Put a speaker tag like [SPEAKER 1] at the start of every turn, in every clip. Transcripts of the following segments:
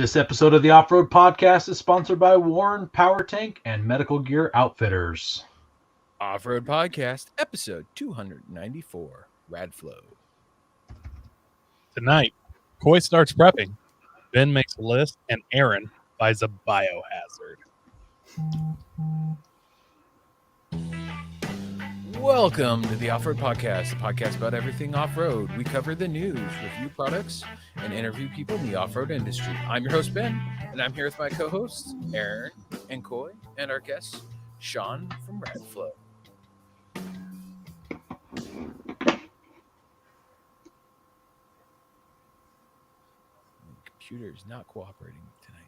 [SPEAKER 1] This episode of the Off-Road Podcast is sponsored by Warren Power Tank and Medical Gear Outfitters.
[SPEAKER 2] Off-Road Podcast, episode 294, Radflo.
[SPEAKER 3] Tonight, Coy starts prepping, Ben makes a list, and Aaron buys a biohazard.
[SPEAKER 2] Welcome to the Off-Road Podcast, a podcast about everything off-road. We cover the news, review products, and interview people in the off-road industry. I'm your host, Ben, and I'm here with my co-hosts, Aaron and Coy, and our guest, Sean from Radflo. Computer is not cooperating tonight.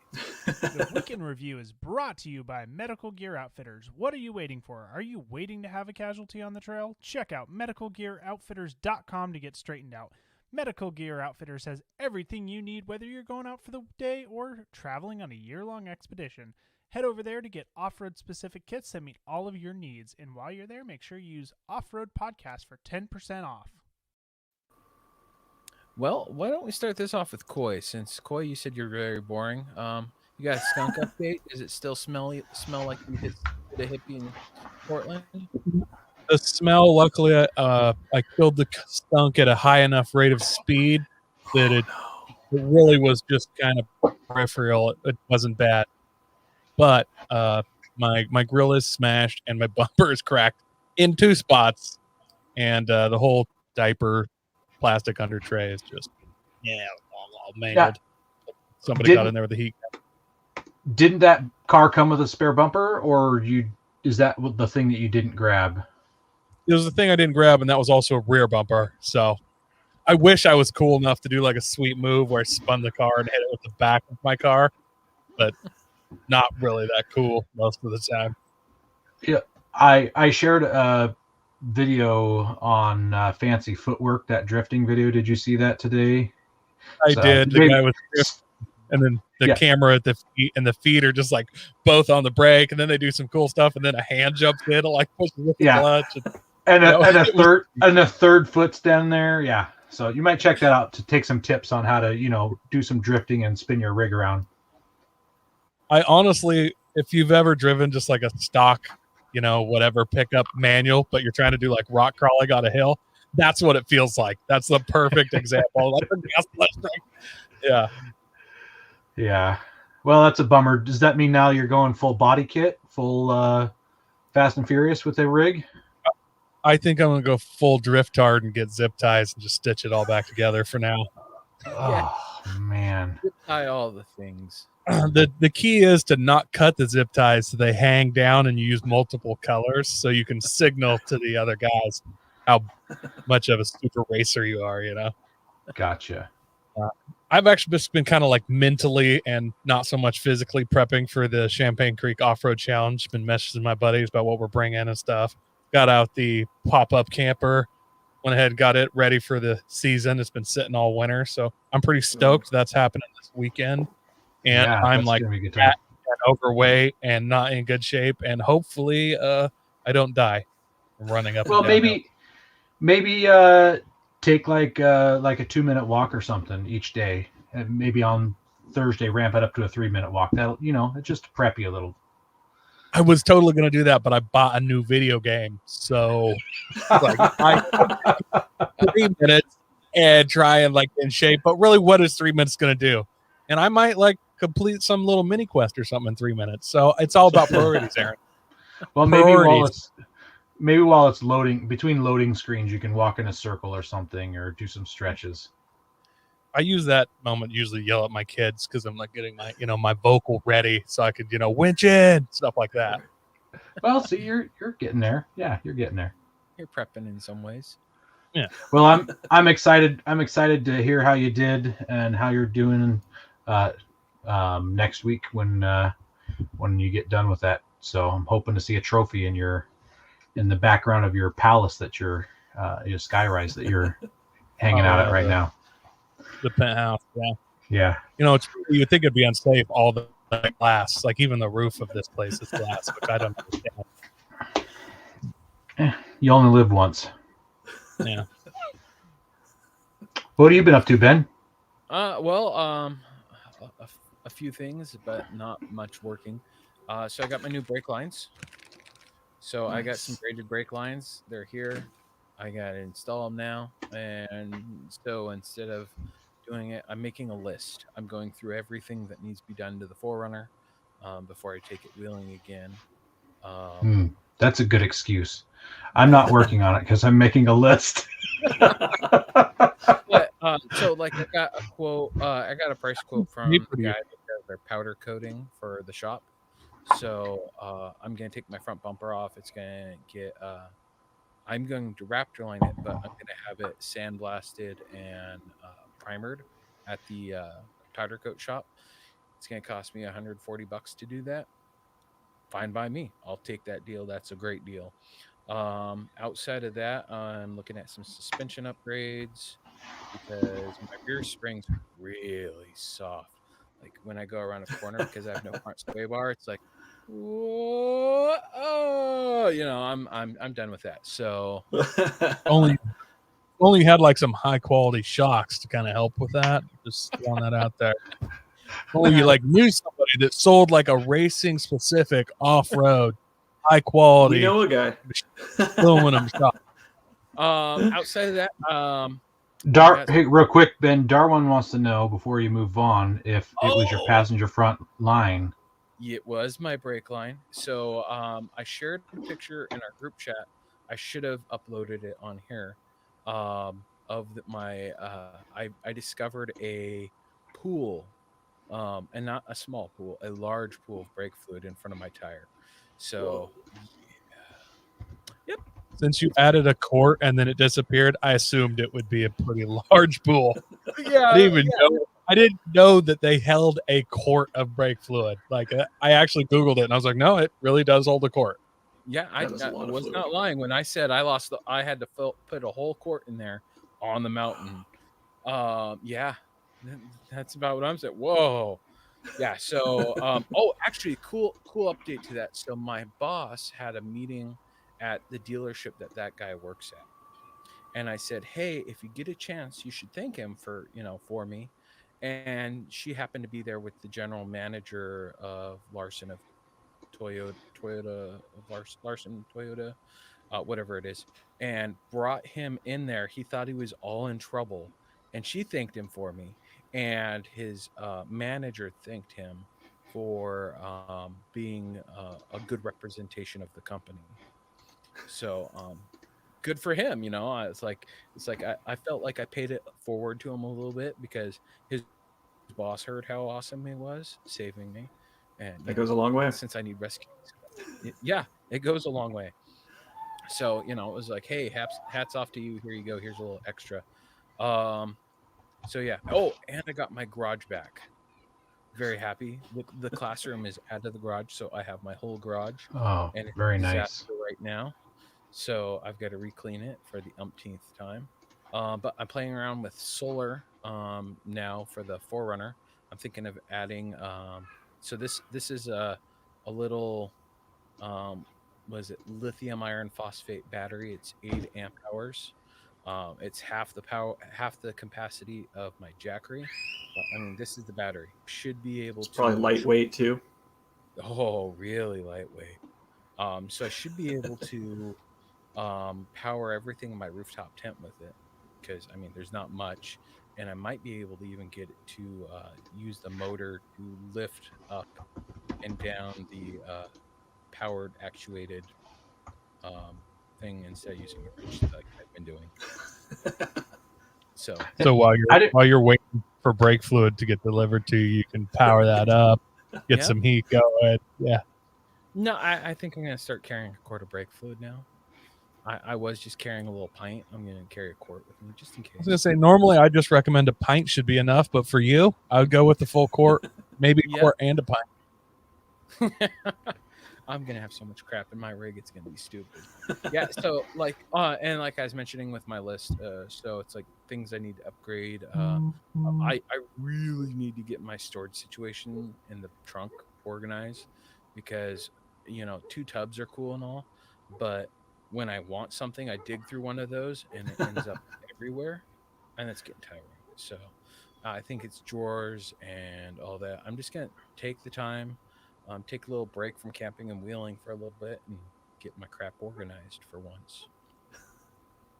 [SPEAKER 4] The Weekend Review is brought to you by Medical Gear Outfitters. What are you waiting for? Are you waiting to have a casualty on the trail? Check out medicalgearoutfitters.com to get straightened out. Medical Gear Outfitters has everything you need, whether you're going out for the day or traveling on a year-long expedition. Head over there to get off-road specific kits that meet all of your needs. And while you're there, make sure you use Off-Road Podcast for 10% off.
[SPEAKER 2] Well, why don't we start this off with Coy? Since Coy, you said you're very boring. You got a skunk update? Does it still smell like you hit a hippie in Portland?
[SPEAKER 3] The smell, luckily, I killed the skunk at a high enough rate of speed that it really was just kind of peripheral. It wasn't bad. But my grill is smashed and my bumper is cracked in two spots. And the whole diaper plastic under tray is just all mangled. Yeah. Somebody got in there with the heat.
[SPEAKER 1] Didn't that car come with a spare bumper, or is that the thing that you didn't grab?
[SPEAKER 3] It was the thing I didn't grab, and that was also a rear bumper. So I wish I was cool enough to do like a sweet move where I spun the car and hit it with the back of my car, but not really that cool most of the time.
[SPEAKER 1] Yeah, I shared a video on Fancy Footwork, that drifting video. Did you see that today?
[SPEAKER 3] I did. The guy was drifting, and then the camera at the feet and the feet are just like both on the brake, and then they do some cool stuff, and then a hand jumps in and like pushes with the clutch.
[SPEAKER 1] And a third foot's down there. Yeah. So you might check that out to take some tips on how to, do some drifting and spin your rig around.
[SPEAKER 3] I honestly, if you've ever driven just like a stock, whatever pickup manual, but you're trying to do like rock crawling on a hill, that's what it feels like. That's the perfect example. Yeah.
[SPEAKER 1] Yeah. Well, that's a bummer. Does that mean now you're going full body kit, full Fast and Furious with the rig?
[SPEAKER 3] I think I'm going to go full driftard and get zip ties and just stitch it all back together for now.
[SPEAKER 1] Oh, man.
[SPEAKER 2] Zip tie all the things.
[SPEAKER 3] The key is to not cut the zip ties so they hang down and you use multiple colors so you can signal to the other guys how much of a super racer you are,
[SPEAKER 1] Gotcha.
[SPEAKER 3] I've actually just been kind of like mentally and not so much physically prepping for the Champagne Creek Off-Road Challenge. Been messaging my buddies about what we're bringing and stuff. Got out the pop-up camper, went ahead and got it ready for the season. It's been sitting all winter, so I'm pretty stoked that's happening this weekend. And I'm like fat and overweight and not in good shape, and hopefully I don't die from running up.
[SPEAKER 1] Well, maybe take like a 2-minute walk or something each day, and maybe on Thursday ramp it up to a 3-minute walk. That'll it's just to prep you a little.
[SPEAKER 3] I was totally going to do that, but I bought a new video game, so like 3 minutes and try and like in shape. But really, what is 3 minutes going to do? And I might like complete some little mini quest or something in 3 minutes. So it's all about priorities, Aaron.
[SPEAKER 1] Well, maybe while it's loading, between loading screens, you can walk in a circle or something, or do some stretches.
[SPEAKER 3] I use that moment usually yell at my kids because I'm like getting my my vocal ready so I could winch in, stuff like that.
[SPEAKER 1] Well, see, you're getting there. Yeah, you're getting there.
[SPEAKER 2] You're prepping in some ways.
[SPEAKER 3] Yeah.
[SPEAKER 1] Well, I'm excited. I'm excited to hear how you did and how you're doing next week when you get done with that. So I'm hoping to see a trophy in the background of your palace that your skyrise that you're hanging out at right now.
[SPEAKER 3] The penthouse,
[SPEAKER 1] yeah.
[SPEAKER 3] You would think it'd be unsafe. All the glass, like even the roof of this place is glass, which I don't understand.
[SPEAKER 1] You only live once.
[SPEAKER 3] Yeah.
[SPEAKER 1] What have you been up to, Ben?
[SPEAKER 2] A few things, but not much working. So I got my new brake lines. So I got some
[SPEAKER 5] Nice.
[SPEAKER 2] braided brake lines. They're here. I got to install them now. And so instead of doing it, I'm making a list. I'm going through everything that needs to be done to the Forerunner before I take it wheeling again.
[SPEAKER 1] Hmm, that's a good excuse. I'm not working on it because I'm making a list.
[SPEAKER 2] But so like I got a quote. I got a price quote from the guy that does their powder coating for the shop. So I'm gonna take my front bumper off. It's gonna get. I'm going to Raptor line it, but I'm gonna have it sandblasted and primered at the powder coat shop. It's gonna cost me $140 to do that. Fine by me. I'll take that deal. That's a great deal. Outside of that, I'm looking at some suspension upgrades because my rear springs are really soft. Like when I go around a corner because I have no front sway bar, it's like, whoa, oh, I'm done with that. So
[SPEAKER 3] Only had like some high quality shocks to kind of help with that. Just throwing that out there. Only you like knew somebody that sold like a racing specific off road high
[SPEAKER 5] We
[SPEAKER 3] quality
[SPEAKER 5] know a guy.
[SPEAKER 3] aluminum shock.
[SPEAKER 2] outside of that,
[SPEAKER 1] Hey, real quick, Ben. Darwin wants to know before you move on if it was your passenger front line.
[SPEAKER 2] it was my brake line. So I shared a picture in our group chat. I should have uploaded it on here. Of my I discovered a pool, and not a small pool, a large pool of brake fluid in front of my tire. So yep.
[SPEAKER 3] Since you added a quart and then it disappeared, I assumed it would be a pretty large pool.
[SPEAKER 2] Yeah,
[SPEAKER 3] I didn't know that they held a quart of brake fluid. Like I actually Googled it and I was like, no, it really does hold a quart.
[SPEAKER 2] Yeah, I
[SPEAKER 5] That is a lot of
[SPEAKER 2] was
[SPEAKER 5] fluid.
[SPEAKER 2] not lying when I said I had to put a whole quart in there on the mountain. Yeah, that's about what I'm saying. Whoa, yeah. So, actually, cool update to that. So my boss had a meeting at the dealership that guy works at, and I said, hey, if you get a chance, you should thank him for me. And she happened to be there with the general manager of Larson of Toyota of Larson Toyota, whatever it is, and brought him in there. He thought he was all in trouble, and she thanked him for me. And his manager thanked him for being a good representation of the company. So good for him. It's like I felt like I paid it forward to him a little bit because his boss heard how awesome he was saving me, and
[SPEAKER 5] That goes a long way.
[SPEAKER 2] since I need rescue, yeah, it goes a long way. So it was like, hey, hats off to you. Here you go. Here's a little extra. Um, so yeah. Oh, and I got my garage back. Very happy. The classroom is out of the garage, so I have my whole garage,
[SPEAKER 1] Oh,
[SPEAKER 2] and it's
[SPEAKER 1] very
[SPEAKER 2] a
[SPEAKER 1] nice.
[SPEAKER 2] disaster right now. So I've got to reclean it for the umpteenth time. But I'm playing around with solar now for the Forerunner. I'm thinking of adding. So this is a little was it lithium iron phosphate battery. It's 8 amp hours. It's half the capacity of my Jackery. But, I mean, this is the battery. Should be able
[SPEAKER 5] It's
[SPEAKER 2] to.
[SPEAKER 5] probably lightweight too.
[SPEAKER 2] Oh, really lightweight. So I should be able to power everything in my rooftop tent with it, because I mean, there's not much, and I might be able to even get it to use the motor to lift up and down the powered actuated thing instead of using a wrench like I've been doing. So
[SPEAKER 3] while you're waiting for brake fluid to get delivered to you, you can power that up, get some heat going. Yeah.
[SPEAKER 2] No, I think I'm gonna start carrying a quart of brake fluid now. I was just carrying a little pint. I'm gonna carry a quart with me just in case.
[SPEAKER 3] I was gonna say normally I just recommend a pint should be enough, but for you, I would go with the full quart, maybe a quart and a pint.
[SPEAKER 2] I'm gonna have so much crap in my rig, it's gonna be stupid. Yeah, so and like I was mentioning with my list, so it's like things I need to upgrade. I really need to get my storage situation in the trunk organized, because 2 tubs are cool and all, but when I want something, I dig through one of those and it ends up everywhere, and it's getting tiring. So I think it's drawers and all that. I'm just gonna take the time, take a little break from camping and wheeling for a little bit, and get my crap organized for once.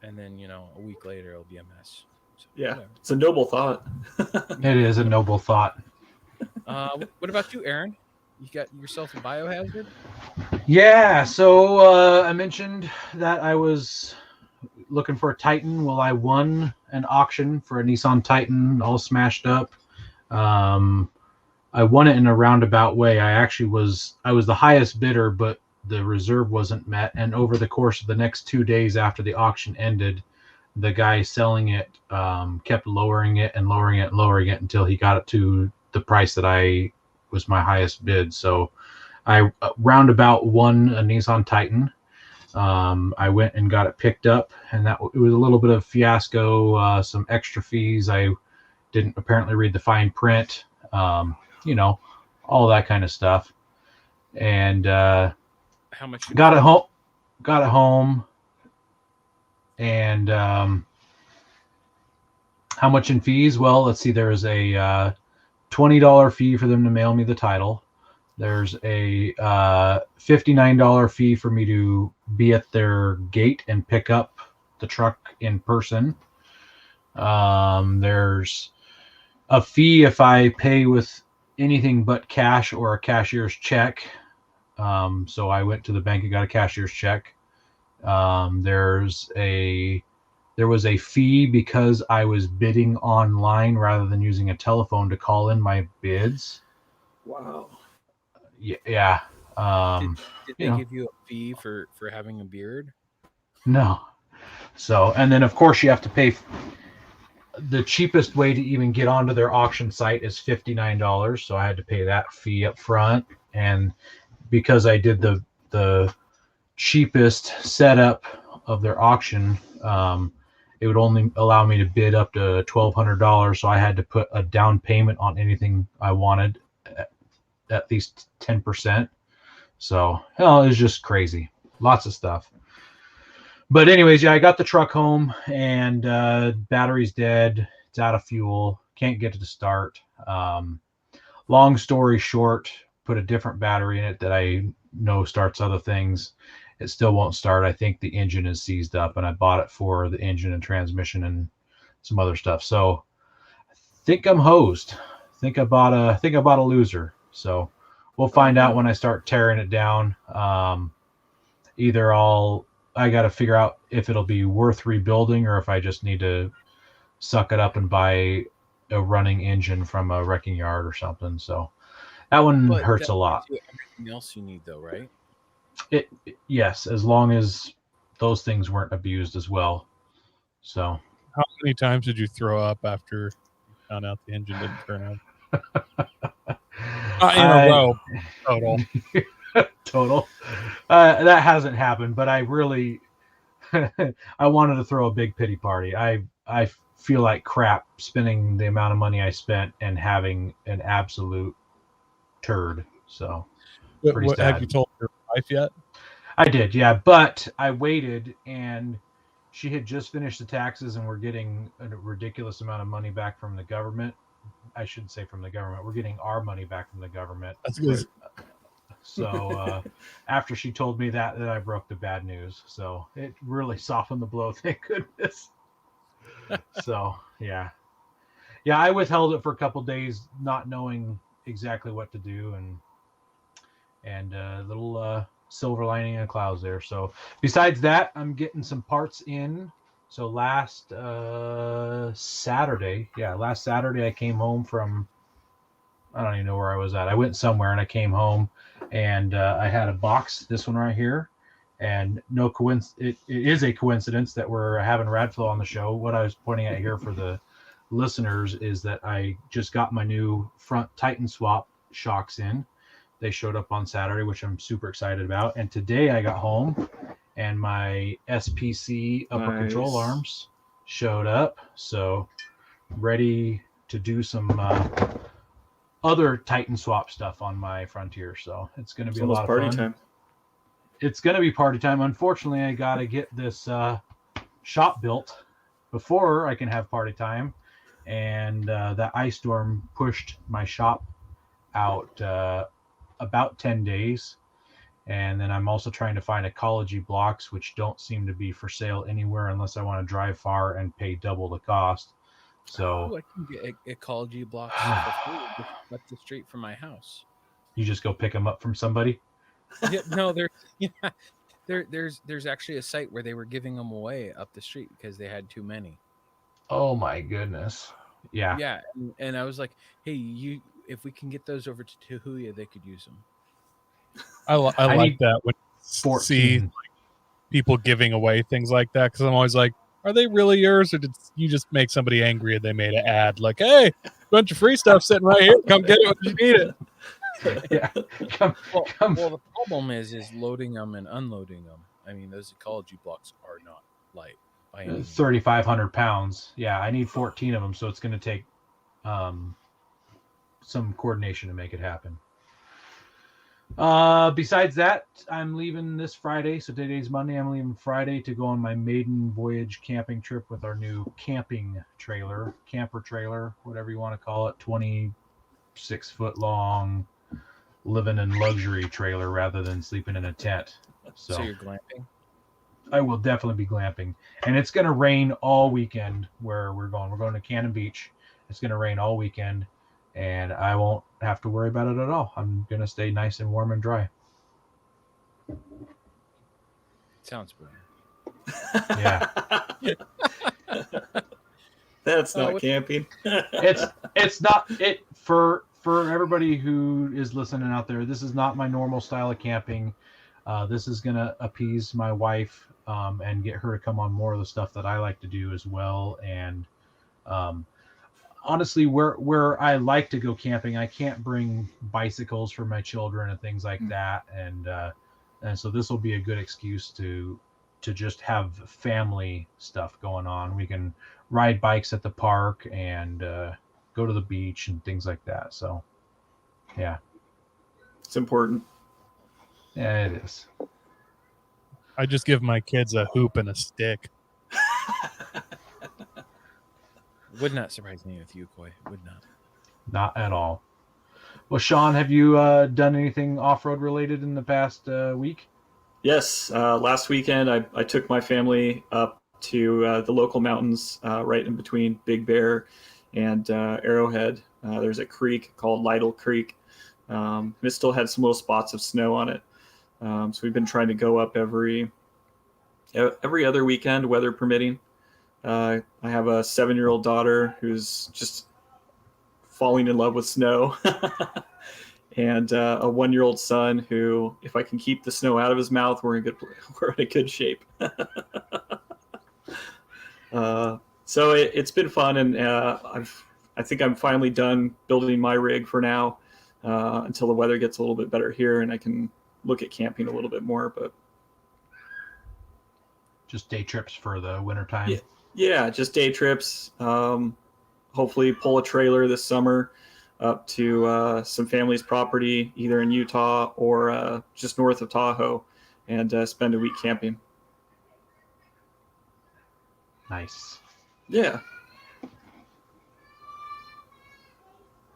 [SPEAKER 2] And then a week later it'll be a mess. So,
[SPEAKER 5] Yeah,
[SPEAKER 2] whatever.
[SPEAKER 5] it's a noble thought.
[SPEAKER 1] It is a noble thought.
[SPEAKER 2] What about you, Aaron? You got yourself a biohazard?
[SPEAKER 1] Yeah, so I mentioned that I was looking for a Titan. Well, I won an auction for a Nissan Titan, all smashed up. I won it in a roundabout way. I was the highest bidder, but the reserve wasn't met. And over the course of the next 2 days after the auction ended, the guy selling it kept lowering it and lowering it and lowering it until he got it to the price that I was my highest bid. So I roundabout won a Nissan Titan. I went and got it picked up, and it was a little bit of fiasco, some extra fees. I didn't apparently read the fine print, all that kind of stuff. And
[SPEAKER 2] How much?
[SPEAKER 1] got it home, and how much in fees? Well, let's see. There's a $20 fee for them to mail me the title. There's a $59 fee for me to be at their gate and pick up the truck in person. There's a fee if I pay with anything but cash or a cashier's check. So I went to the bank and got a cashier's check. There was a fee because I was bidding online rather than using a telephone to call in my bids.
[SPEAKER 5] Wow.
[SPEAKER 1] Yeah.
[SPEAKER 2] Did they give you a fee for having a beard?
[SPEAKER 1] No. So, and then of course you have to pay. The cheapest way to even get onto their auction site is $59. So I had to pay that fee up front. And because I did the cheapest setup of their auction, it would only allow me to bid up to $1,200. So I had to put a down payment on anything I wanted, at least 10%. So it was just crazy. Lots of stuff. But anyways, yeah, I got the truck home, and battery's dead. It's out of fuel. Can't get it to start. Long story short, put a different battery in it that I know starts other things. It still won't start. I think the engine is seized up, and I bought it for the engine and transmission and some other stuff. So I think I'm hosed. I think I bought a loser. So we'll find out when I start tearing it down. Either I got to figure out if it'll be worth rebuilding or if I just need to suck it up and buy a running engine from a wrecking yard or something. So that one hurts a lot.
[SPEAKER 2] Everything else you need, though, right?
[SPEAKER 1] Yes, as long as those things weren't abused as well. So
[SPEAKER 3] how many times did you throw up after you found out the engine didn't turn on? In a row, total.
[SPEAKER 1] Total. That hasn't happened, but I really, I wanted to throw a big pity party. I feel like crap spending the amount of money I spent and having an absolute turd. So, pretty sad.
[SPEAKER 3] Have you told your wife yet?
[SPEAKER 1] I did, yeah, but I waited, and she had just finished the taxes, and we're getting a ridiculous amount of money back from the government. I shouldn't say from the government. We're getting our money back from the government.
[SPEAKER 3] That's good.
[SPEAKER 1] So after she told me that I broke the bad news. So it really softened the blow. Thank goodness. So yeah. I withheld it for a couple days, not knowing exactly what to do, and a little silver lining in the clouds there. So besides that, I'm getting some parts in. So last Saturday I came home from, I don't even know where I was at. I went somewhere and I came home, and I had a box, this one right here, and it is a coincidence that we're having Radflo on the show. What I was pointing at here for the listeners is that I just got my new front Titan swap shocks in. They showed up on Saturday, which I'm super excited about. And today I got home, and my SPC upper control arms showed up. So ready to do some other Titan swap stuff on my Frontier. So it's going to be a lot of fun.
[SPEAKER 5] Time.
[SPEAKER 1] It's going to be party time. Unfortunately, I got to get this shop built before I can have party time. and that ice storm pushed my shop out about 10 days. And then I'm also trying to find ecology blocks, which don't seem to be for sale anywhere unless I want to drive far and pay double the cost. So
[SPEAKER 2] I can get ecology blocks for free up the street from my house.
[SPEAKER 1] you just go pick them up from somebody?
[SPEAKER 2] Yeah, no, there's actually a site where they were giving them away up the street because they had too many.
[SPEAKER 1] Oh my goodness. Yeah.
[SPEAKER 2] Yeah, and I was like, hey, if we can get those over to Tahuya, they could use them.
[SPEAKER 3] I
[SPEAKER 1] I
[SPEAKER 3] like
[SPEAKER 1] need
[SPEAKER 3] that when you see
[SPEAKER 1] 14.
[SPEAKER 3] people giving away things like that, because I'm always like, are they really yours, or did you just make somebody angry and they made an ad like, hey, bunch of free stuff sitting right here, come get it when you need it?
[SPEAKER 1] Yeah. Come.
[SPEAKER 2] Well, the problem is loading them and unloading them. I mean, those ecology blocks are not light by any means.
[SPEAKER 1] 3,500 pounds. Yeah, I need 14 of them, so it's going to take some coordination to make it happen. Besides that, I'm leaving this Friday. So today's Monday. I'm leaving Friday to go on my maiden voyage camping trip with our new camper trailer, whatever you want to call it, 26-foot long, living in luxury trailer rather than sleeping in a tent.
[SPEAKER 2] So you're glamping?
[SPEAKER 1] I will definitely be glamping, and it's going to rain all weekend where we're going. We're going to Cannon Beach. It's going to rain all weekend, and I won't have to worry about it at all. I'm going to stay nice and warm and dry.
[SPEAKER 2] Sounds boring.
[SPEAKER 1] Yeah.
[SPEAKER 5] That's not camping.
[SPEAKER 1] It's not it for everybody who is listening out there. This is not my normal style of camping. This is going to appease my wife and get her to come on more of the stuff that I like to do as well. And honestly, where I like to go camping, I can't bring bicycles for my children and things like that. And so this will be a good excuse to just have family stuff going on. We can ride bikes at the park and go to the beach and things like that. So, yeah.
[SPEAKER 5] It's important.
[SPEAKER 1] Yeah, it is.
[SPEAKER 3] I just give my kids a hoop and a stick.
[SPEAKER 2] Would not surprise me with you, Coy. Would not.
[SPEAKER 1] Not at all. Well, Sean, have you done anything off-road related in the past week?
[SPEAKER 5] Yes. Last weekend, I took my family up to the local mountains right in between Big Bear and Arrowhead. There's a creek called Lytle Creek. It still had some little spots of snow on it. So we've been trying to go up every other weekend, weather permitting. I have a 7-year-old daughter who's just falling in love with snow, and a 1-year-old son who, if I can keep the snow out of his mouth, we're in a good shape. So it's been fun, and I think I'm finally done building my rig for now until the weather gets a little bit better here, and I can look at camping a little bit more. But
[SPEAKER 1] just day trips for the wintertime.
[SPEAKER 5] Yeah, just day trips. Hopefully pull a trailer this summer up to some family's property, either in Utah or just north of Tahoe, and spend a week camping.
[SPEAKER 1] Nice.
[SPEAKER 5] Yeah.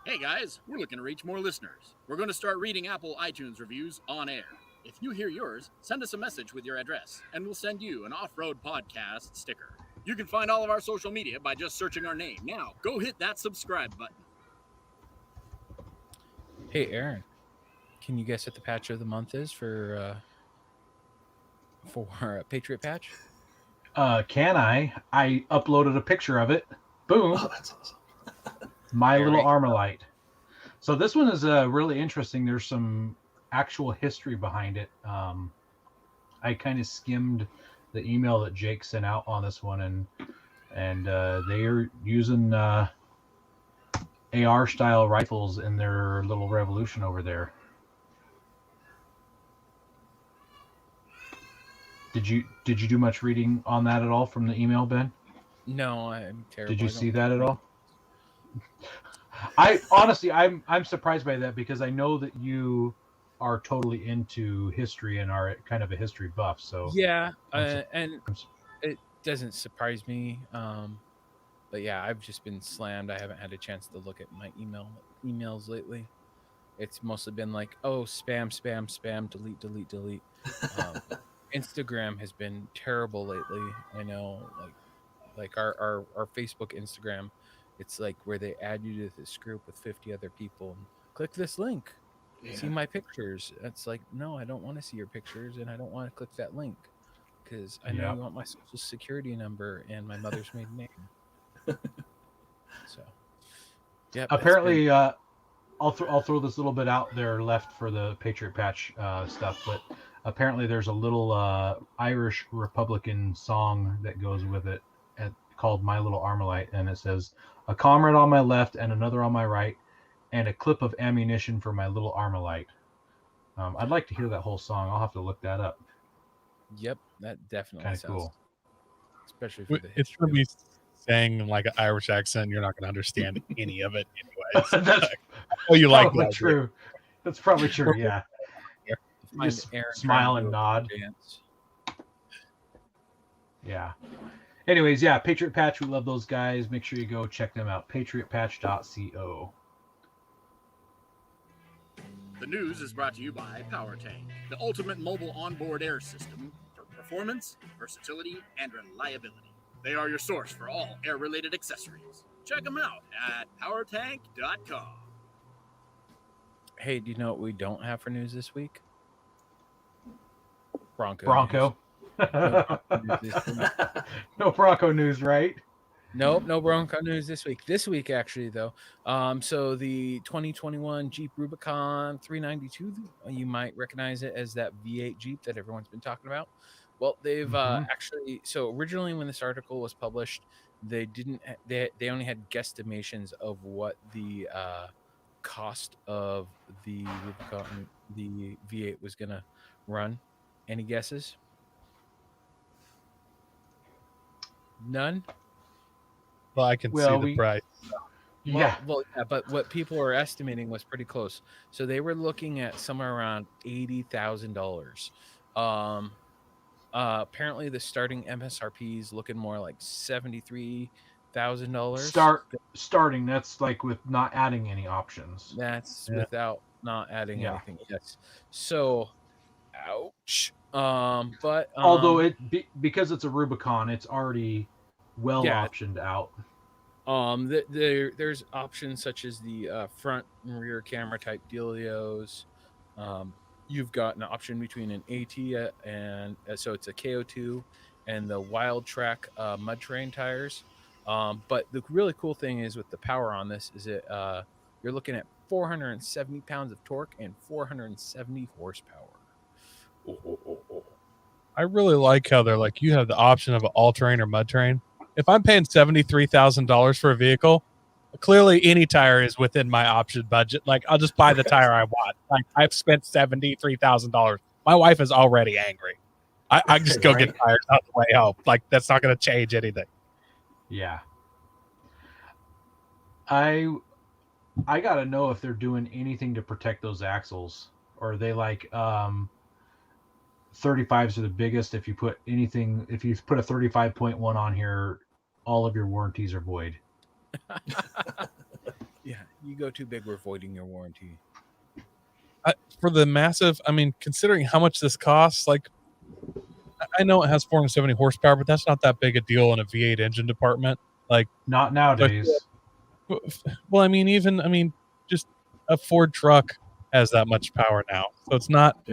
[SPEAKER 6] Hey guys, we're looking to reach more listeners. We're going to start reading Apple iTunes reviews on air. If you hear yours, send us a message with your address, and we'll send you an Off-Road Podcast sticker. You can find all of our social media by just searching our name. Now, go hit that subscribe button.
[SPEAKER 2] Hey, Aaron, can you guess what the patch of the month is for Patriot Patch?
[SPEAKER 1] Can I? I uploaded a picture of it. Boom.
[SPEAKER 5] Oh, that's awesome.
[SPEAKER 1] My
[SPEAKER 2] Very
[SPEAKER 1] little Armalite. So this one is really interesting. There's some actual history behind it. I kind of skimmed the email that Jake sent out on this one, and they are using AR style rifles in their little revolution over there. Did you do much reading on that at all from the email, Ben?
[SPEAKER 2] No, I'm terrible.
[SPEAKER 1] Did you see that at all? I honestly, I'm surprised by that, because I know that you are totally into history and are kind of a history buff. So
[SPEAKER 2] yeah, and it doesn't surprise me. But yeah, I've just been slammed. I haven't had a chance to look at my emails lately. It's mostly been like, oh, spam, spam, spam, delete, delete, delete. Instagram has been terrible lately. I know, like our Facebook Instagram, it's like where they add you to this group with 50 other people and click this link, see my pictures. It's like, no, I don't want to see your pictures, and I don't want to click that link because I know
[SPEAKER 1] Yep.
[SPEAKER 2] you want my social security number and my mother's maiden name. So, yeah.
[SPEAKER 1] Apparently, I'll throw this little bit out there left for the Patriot Patch stuff, but apparently there's a little Irish Republican song that goes with it called My Little Armalite, and it says, "A comrade on my left and another on my right, and a clip of ammunition for my little Armalite." I'd like to hear that whole song. I'll have to look that up.
[SPEAKER 2] Yep, that definitely
[SPEAKER 1] Kind of
[SPEAKER 2] sounds
[SPEAKER 1] cool.
[SPEAKER 2] especially for the
[SPEAKER 3] It's
[SPEAKER 2] history.
[SPEAKER 3] going to be saying in like an Irish accent. You're not going to understand any of it anyway.
[SPEAKER 1] That's
[SPEAKER 3] Oh, you like
[SPEAKER 1] probably
[SPEAKER 3] that?
[SPEAKER 1] true. That's probably true. Yeah.
[SPEAKER 2] Find
[SPEAKER 1] Just
[SPEAKER 2] Aaron
[SPEAKER 1] smile
[SPEAKER 2] trying to
[SPEAKER 1] and
[SPEAKER 2] do a
[SPEAKER 1] nod.
[SPEAKER 2] dance.
[SPEAKER 1] Yeah. Anyways, yeah, Patriot Patch, we love those guys. Make sure you go check them out. patriotpatch.co.
[SPEAKER 6] The news is brought to you by PowerTank, the ultimate mobile onboard air system for performance, versatility, and reliability. They are your source for all air-related accessories. Check them out at powertank.com.
[SPEAKER 2] Hey, do you know what we don't have for news this week?
[SPEAKER 1] Bronco.
[SPEAKER 2] News this week.
[SPEAKER 1] No Bronco news, right?
[SPEAKER 2] Nope, no Bronco news this week. This week, actually, though. So the 2021 Jeep Rubicon 392, you might recognize it as that V8 Jeep that everyone's been talking about. Well, they've actually. So originally, when this article was published, they didn't. They only had guesstimations of what the cost of the Rubicon, the V8, was gonna run. Any guesses? None.
[SPEAKER 3] Well, I can see the price.
[SPEAKER 1] Yeah.
[SPEAKER 2] Well, yeah, but what people were estimating was pretty close. So they were looking at somewhere around $80,000. Apparently, the starting MSRP is looking more like $73,000.
[SPEAKER 1] Starting. That's like with not adding any options.
[SPEAKER 2] That's without not adding anything. Yes. So, ouch. But
[SPEAKER 1] although because it's a Rubicon, it's already optioned out.
[SPEAKER 2] There's options such as the front and rear camera type dealios. You've got an option between an AT and so it's a KO2 and the Wild Track mud terrain tires. But the really cool thing is with the power on this is it you're looking at 470 pounds of torque and 470 horsepower.
[SPEAKER 3] I really like how they're like, you have the option of an all-terrain or mud terrain. If I'm paying $73,000 for a vehicle, clearly any tire is within my option budget. Like, I'll just buy the tire I want. Like, I've spent $73,000. My wife is already angry. I just go get tires out the way home. Like, that's not going to change anything.
[SPEAKER 1] Yeah. I got to know if they're doing anything to protect those axles, or are they like 35s are the biggest. If you put a 35.1 on here, all of your warranties are void.
[SPEAKER 2] Yeah, you go too big, we're voiding your warranty.
[SPEAKER 3] For the massive, I mean, considering how much this costs, like, I know it has 470 horsepower, but that's not that big a deal in a V8 engine department. Like,
[SPEAKER 1] not nowadays.
[SPEAKER 3] Well, I mean, just a Ford truck has that much power now, so it's not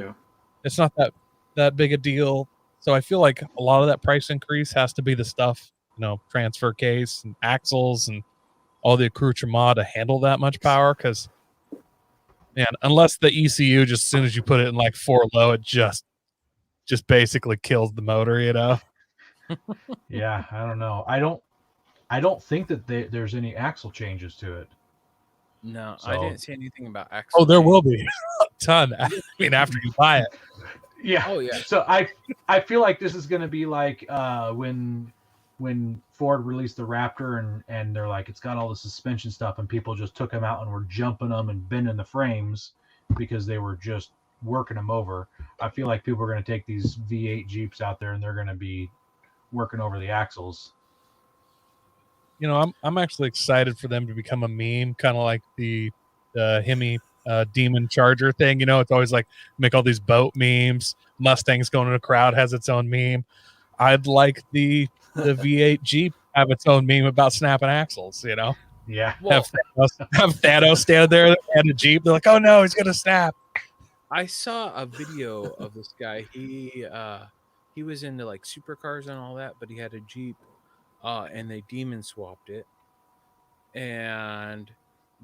[SPEAKER 3] that big a deal. So I feel like a lot of that price increase has to be the stuff, transfer case and axles and all the accoutrement to handle that much power. Because, man, unless the ECU just as soon as you put it in like 4 low, it just basically kills the motor,
[SPEAKER 1] Yeah, I don't know. I don't think that there's any axle changes to it.
[SPEAKER 2] No, so, I didn't see anything about axle.
[SPEAKER 3] Oh, there will be a ton. I mean, after you buy it.
[SPEAKER 1] Yeah.
[SPEAKER 2] Oh, yeah.
[SPEAKER 1] So I feel like this is going to be like when Ford released the Raptor and they're like, it's got all the suspension stuff, and people just took them out and were jumping them and bending the frames because they were just working them over. I feel like people are going to take these V8 Jeeps out there and they're going to be working over the axles.
[SPEAKER 3] I'm actually excited for them to become a meme, kind of like the Hemi Demon Charger thing. It's always like make all these boat memes. Mustangs going in a crowd has its own meme. I'd like the V8 Jeep have its own meme about snapping axles.
[SPEAKER 1] Yeah.
[SPEAKER 2] Well,
[SPEAKER 3] Have Thanos stand there and a Jeep. They're like, oh no, he's gonna snap.
[SPEAKER 2] I saw a video of this guy. He was into like supercars and all that, but he had a Jeep, and they demon swapped it, and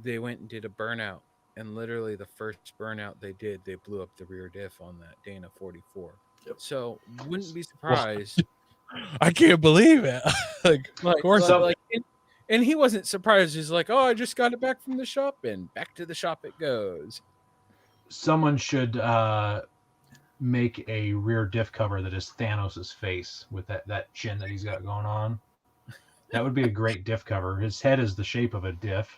[SPEAKER 2] they went and did a burnout. And literally, the first burnout they did, they blew up the rear diff on that Dana 44.
[SPEAKER 5] Yep.
[SPEAKER 2] So wouldn't be surprised.
[SPEAKER 3] I can't believe it. Of course.
[SPEAKER 2] And he wasn't surprised. He's like, "Oh, I just got it back from the shop, and back to the shop it goes."
[SPEAKER 1] Someone should make a rear diff cover that is Thanos' face with that chin that he's got going on. That would be a great diff cover. His head is the shape of a diff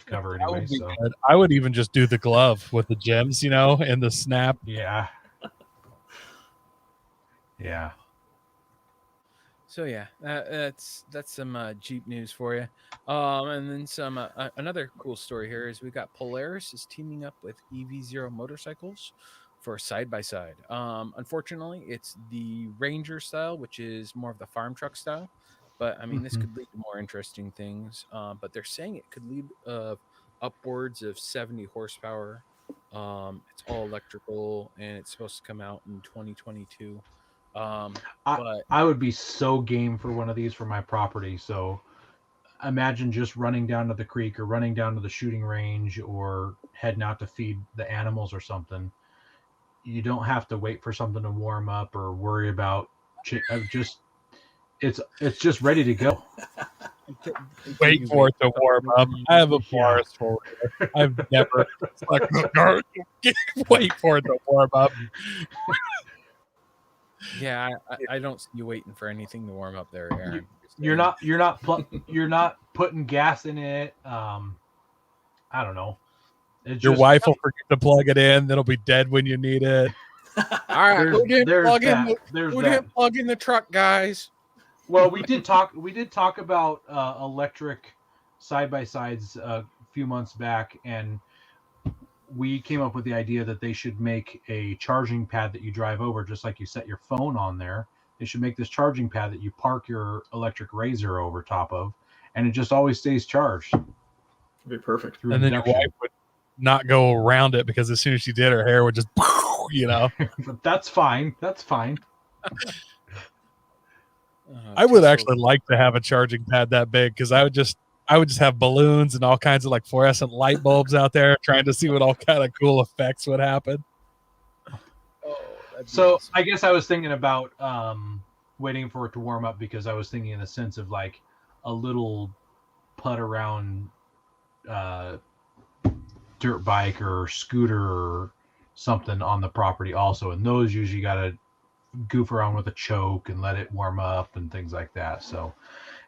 [SPEAKER 1] cover
[SPEAKER 3] That would
[SPEAKER 1] anyway.
[SPEAKER 3] be
[SPEAKER 1] So
[SPEAKER 3] good. I would even just do the glove with the gems, and the snap.
[SPEAKER 1] yeah. Yeah.
[SPEAKER 2] So yeah, that's some Jeep news for you. And then some another cool story here is we got Polaris is teaming up with EV0 motorcycles for side by side. Unfortunately, it's the Ranger style, which is more of the farm truck style. But I mean, this could lead to more interesting things. But they're saying it could lead upwards of 70 horsepower. It's all electrical, and it's supposed to come out in 2022.
[SPEAKER 1] I would be so game for one of these for my property. So imagine just running down to the creek or running down to the shooting range or heading out to feed the animals or something. You don't have to wait for something to warm up or worry about it's just ready to go.
[SPEAKER 3] Wait for it to warm up. I have a forest for it. I've never wait for it to warm up.
[SPEAKER 2] Yeah, I don't see you waiting for anything to warm up there, Aaron.
[SPEAKER 1] You're not putting gas in it. I don't know.
[SPEAKER 3] Your wife will forget to plug it in. It'll be dead when you need it.
[SPEAKER 2] All right, who didn't plug in the truck, guys?
[SPEAKER 1] Well, we did talk about electric side by sides a few months back, and we came up with the idea that they should make a charging pad that you drive over, just like you set your phone on there. They should make this charging pad that you park your electric Razor over top of, and it just always stays charged.
[SPEAKER 5] It'd be perfect.
[SPEAKER 3] And then your wife would not go around it because as soon as she did, her hair would just,
[SPEAKER 1] But that's fine. That's fine.
[SPEAKER 3] I would actually like to have a charging pad that big because I would just have balloons and all kinds of like fluorescent light bulbs out there trying to see what all kind of cool effects would happen.
[SPEAKER 1] So awesome. I guess I was thinking about waiting for it to warm up because I was thinking in the sense of like a little putt around dirt bike or scooter or something on the property also. And those usually got to goof around with a choke and let it warm up and things like that. So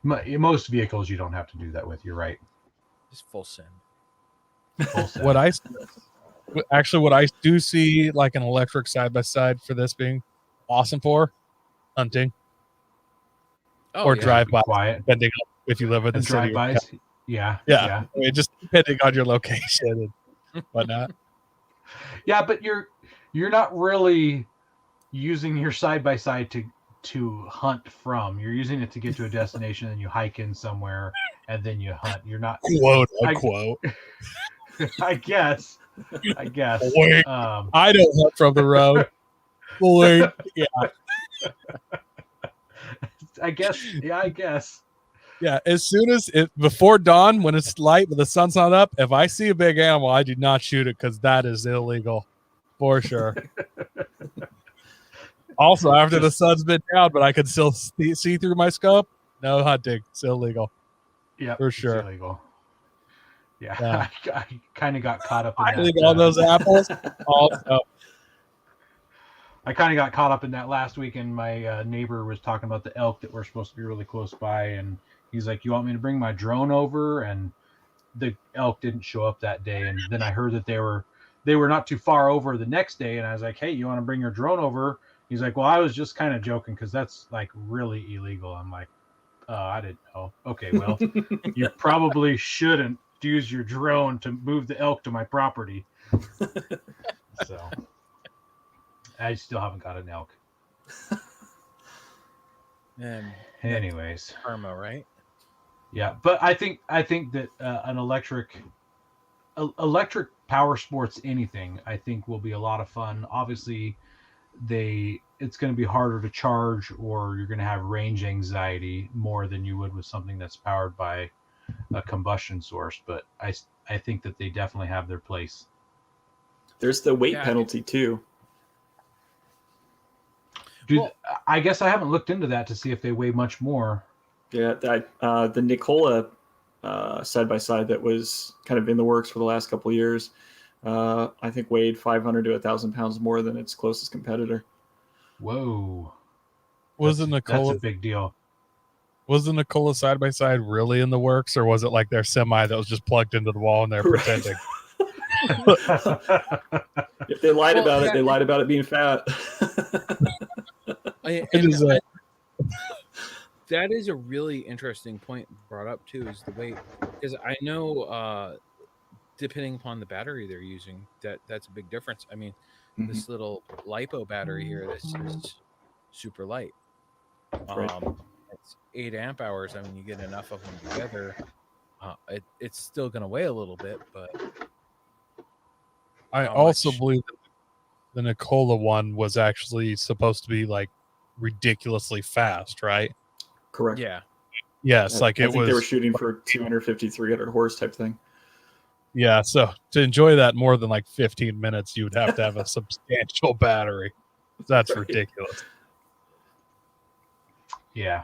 [SPEAKER 1] most vehicles you don't have to do that with. You're right.
[SPEAKER 2] Just full send.
[SPEAKER 3] What I do see like an electric side by side for this being awesome for hunting or drive by,
[SPEAKER 1] quiet,
[SPEAKER 3] depending on if you live in the city.
[SPEAKER 1] Drive-bys. Yeah.
[SPEAKER 3] I mean, just depending on your location and whatnot.
[SPEAKER 1] Yeah, but you're not really using your side by side to hunt from. You're using it to get to a destination and you hike in somewhere and then you hunt. You're not
[SPEAKER 3] quote unquote.
[SPEAKER 1] I guess.
[SPEAKER 3] I don't hunt from the road. Yeah.
[SPEAKER 1] I guess.
[SPEAKER 3] Yeah, as soon as before dawn, when it's light but the sun's not up, if I see a big animal, I do not shoot it because that is illegal, for sure. Also, after the sun's been down, but I can still see through my scope, no hunting. It's illegal.
[SPEAKER 1] Yeah,
[SPEAKER 3] for sure.
[SPEAKER 1] It's illegal. Yeah. I kind of got caught up in that.
[SPEAKER 3] I think all those apples. Also.
[SPEAKER 1] I kind of got caught up in that last week, and my neighbor was talking about the elk that were supposed to be really close by, and he's like, "You want me to bring my drone over?" And the elk didn't show up that day, and then I heard that they were not too far over the next day, and I was like, "Hey, you want to bring your drone over?" He's like, "Well, I was just kind of joking because that's like really illegal." I'm like, I didn't know. Okay, well, you probably shouldn't use your drone to move the elk to my property. So, I still haven't got an elk.
[SPEAKER 2] And
[SPEAKER 1] Anyways,
[SPEAKER 2] karma, right?
[SPEAKER 1] yeah, but I think that an electric power sports anything I think will be a lot of fun. Obviously, it's going to be harder to charge, or you're going to have range anxiety more than you would with something that's powered by a combustion source. But I think that they definitely have their place.
[SPEAKER 5] There's the weight penalty too.
[SPEAKER 1] Dude, well, I guess I haven't looked into that to see if they weigh much more.
[SPEAKER 5] Yeah, the Nikola side by side that was kind of in the works for the last couple of years, I think weighed 500 to 1,000 pounds more than its closest competitor.
[SPEAKER 1] Whoa!
[SPEAKER 3] That's a
[SPEAKER 1] big deal.
[SPEAKER 3] Was the Nikola side by side really in the works, or was it like their semi that was just plugged into the wall and they're pretending?
[SPEAKER 5] If they lied about it, they lied about it being fat.
[SPEAKER 2] That is a really interesting point brought up too, is the weight, because I know depending upon the battery they're using, that's a big difference. I mean, this little LiPo battery here, this is super light.
[SPEAKER 5] Right.
[SPEAKER 2] It's 8 amp hours. I mean, you get enough of them together, it's still going to weigh a little bit, but
[SPEAKER 3] I also believe that the Nikola one was actually supposed to be like ridiculously fast, right?
[SPEAKER 5] Correct.
[SPEAKER 2] Yeah.
[SPEAKER 3] Yes,
[SPEAKER 5] I think they were shooting for 250, 300 horse type thing.
[SPEAKER 3] Yeah, so to enjoy that more than like 15 minutes, you would have to have a substantial battery. That's right. Ridiculous.
[SPEAKER 1] Yeah.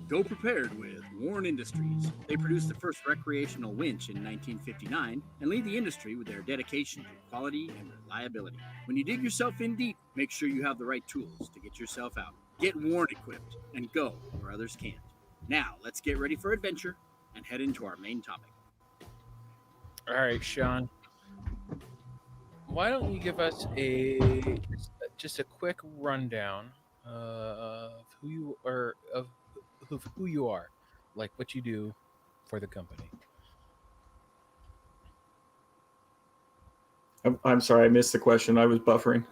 [SPEAKER 6] Go prepared with Warren Industries. They produced the first recreational winch in 1959 and lead the industry with their dedication to quality and reliability. When you dig yourself in deep, make sure you have the right tools to get yourself out. Get Warren equipped and go where others can't. Now, let's get ready for adventure and head into our main topic.
[SPEAKER 2] All right, Sean. Why don't you give us just a quick rundown of who you are, like what you do for the company.
[SPEAKER 5] I'm sorry, I missed the question. I was buffering.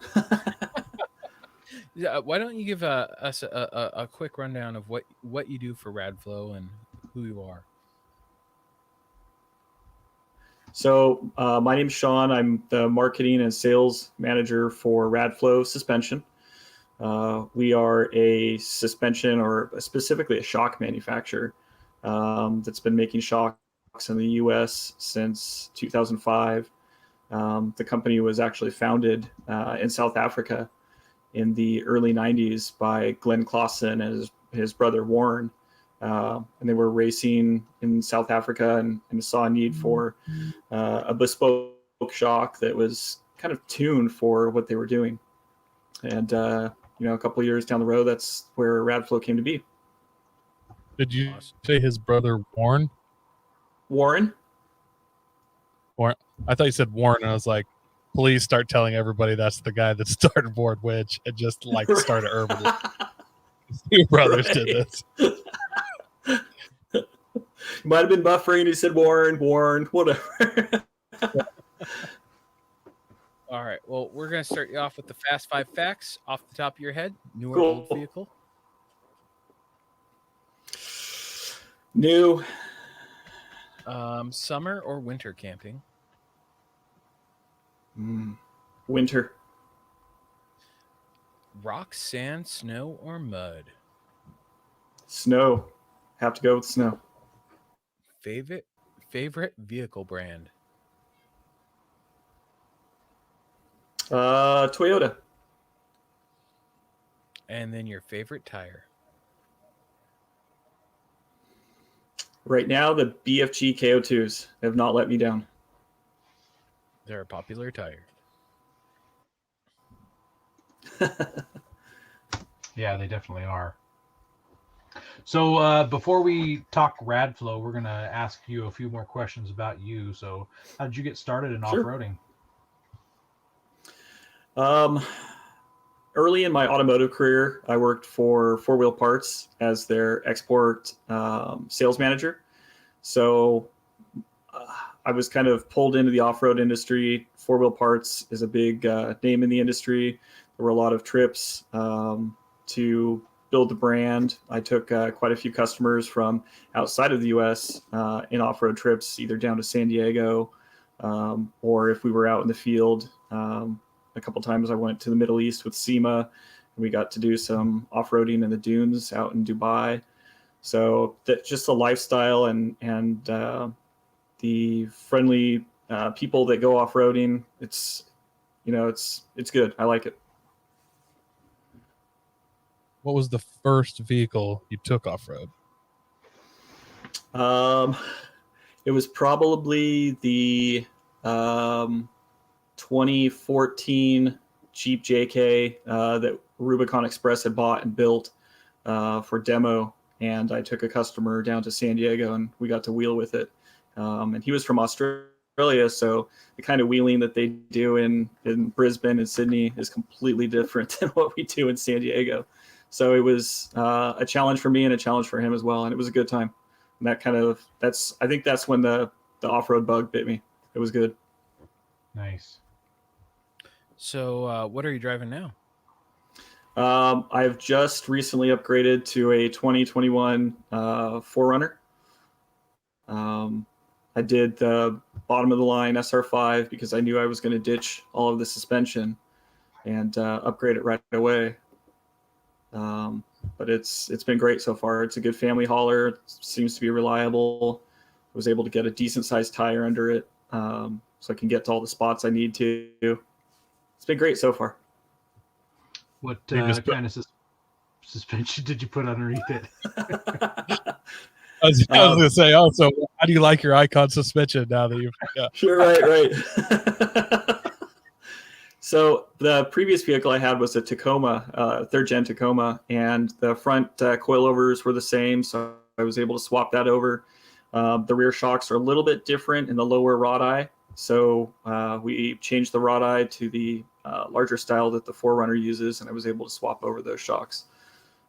[SPEAKER 2] Yeah, why don't you give us a quick rundown of what you do for Radflo and who you are?
[SPEAKER 5] So my name's Sean. I'm the marketing and sales manager for Radflo Suspension. We are a suspension, or specifically a shock manufacturer, that's been making shocks in the U.S. since 2005. The company was actually founded in South Africa in the early 90s by Glenn Clausen and his brother Warren. And they were racing in South Africa and saw a need for a bespoke shock that was kind of tuned for what they were doing. And, a couple of years down the road, that's where Radflo came to be.
[SPEAKER 3] Did you say his brother Warren?
[SPEAKER 5] Warren?
[SPEAKER 3] Warren. I thought you said Warren, and I was like, please start telling everybody that's the guy that started Board Witch and just like started Urban. Two brothers did this.
[SPEAKER 5] Might have been buffering. He said Warren, whatever.
[SPEAKER 2] All right. Well, we're going to start you off with the Fast 5 facts off the top of your head. New or
[SPEAKER 5] Cool.
[SPEAKER 2] old vehicle?
[SPEAKER 5] New.
[SPEAKER 2] Summer or winter camping?
[SPEAKER 5] Winter.
[SPEAKER 2] Rock, sand, snow, or mud?
[SPEAKER 5] Snow. Have to go with snow.
[SPEAKER 2] Favorite vehicle brand?
[SPEAKER 5] Toyota.
[SPEAKER 2] And then your favorite tire?
[SPEAKER 5] Right now, the BFG KO2s have not let me down.
[SPEAKER 2] They're a popular tire.
[SPEAKER 1] Yeah, they definitely are. So before we talk Radflo, we're going to ask you a few more questions about you. So how did you get started in
[SPEAKER 5] Sure.
[SPEAKER 1] off-roading?
[SPEAKER 5] early in my automotive career, I worked for Four Wheel Parts as their export sales manager. So I was kind of pulled into the off-road industry. Four Wheel Parts is a big name in the industry. There were a lot of trips to build the brand. I took quite a few customers from outside of the U.S. In off-road trips, either down to San Diego or if we were out in the field. A couple times I went to the Middle East with SEMA, and we got to do some off-roading in the dunes out in Dubai. So that's just the lifestyle and the friendly people that go off-roading. It's good. I like it.
[SPEAKER 3] What was the first vehicle you took off-road?
[SPEAKER 5] It was probably the 2014 Jeep JK that Rubicon Express had bought and built for demo. And I took a customer down to San Diego and we got to wheel with it. And he was from Australia, so the kind of wheeling that they do in Brisbane and Sydney is completely different than what we do in San Diego. So it was a challenge for me and a challenge for him as well, and it was a good time. And I think that's when the off-road bug bit me. It was good.
[SPEAKER 1] Nice.
[SPEAKER 2] So what are you driving now?
[SPEAKER 5] I've just recently upgraded to a 2021 4Runner. I did the bottom of the line SR5 because I knew I was going to ditch all of the suspension and upgrade it right away. But it's been great so far. It's a good family hauler. It seems to be reliable. I was able to get a decent sized tire under it, so I can get to all the spots I need to. It's been great so far.
[SPEAKER 1] What kind of suspension did you put underneath it?
[SPEAKER 3] I was going to say, also, how do you like your Icon suspension now that you've got?
[SPEAKER 5] Sure, right. So the previous vehicle I had was a Tacoma, third-gen Tacoma, and the front coilovers were the same, so I was able to swap that over. The rear shocks are a little bit different in the lower rod eye, so we changed the rod eye to the larger style that the 4Runner uses, and I was able to swap over those shocks.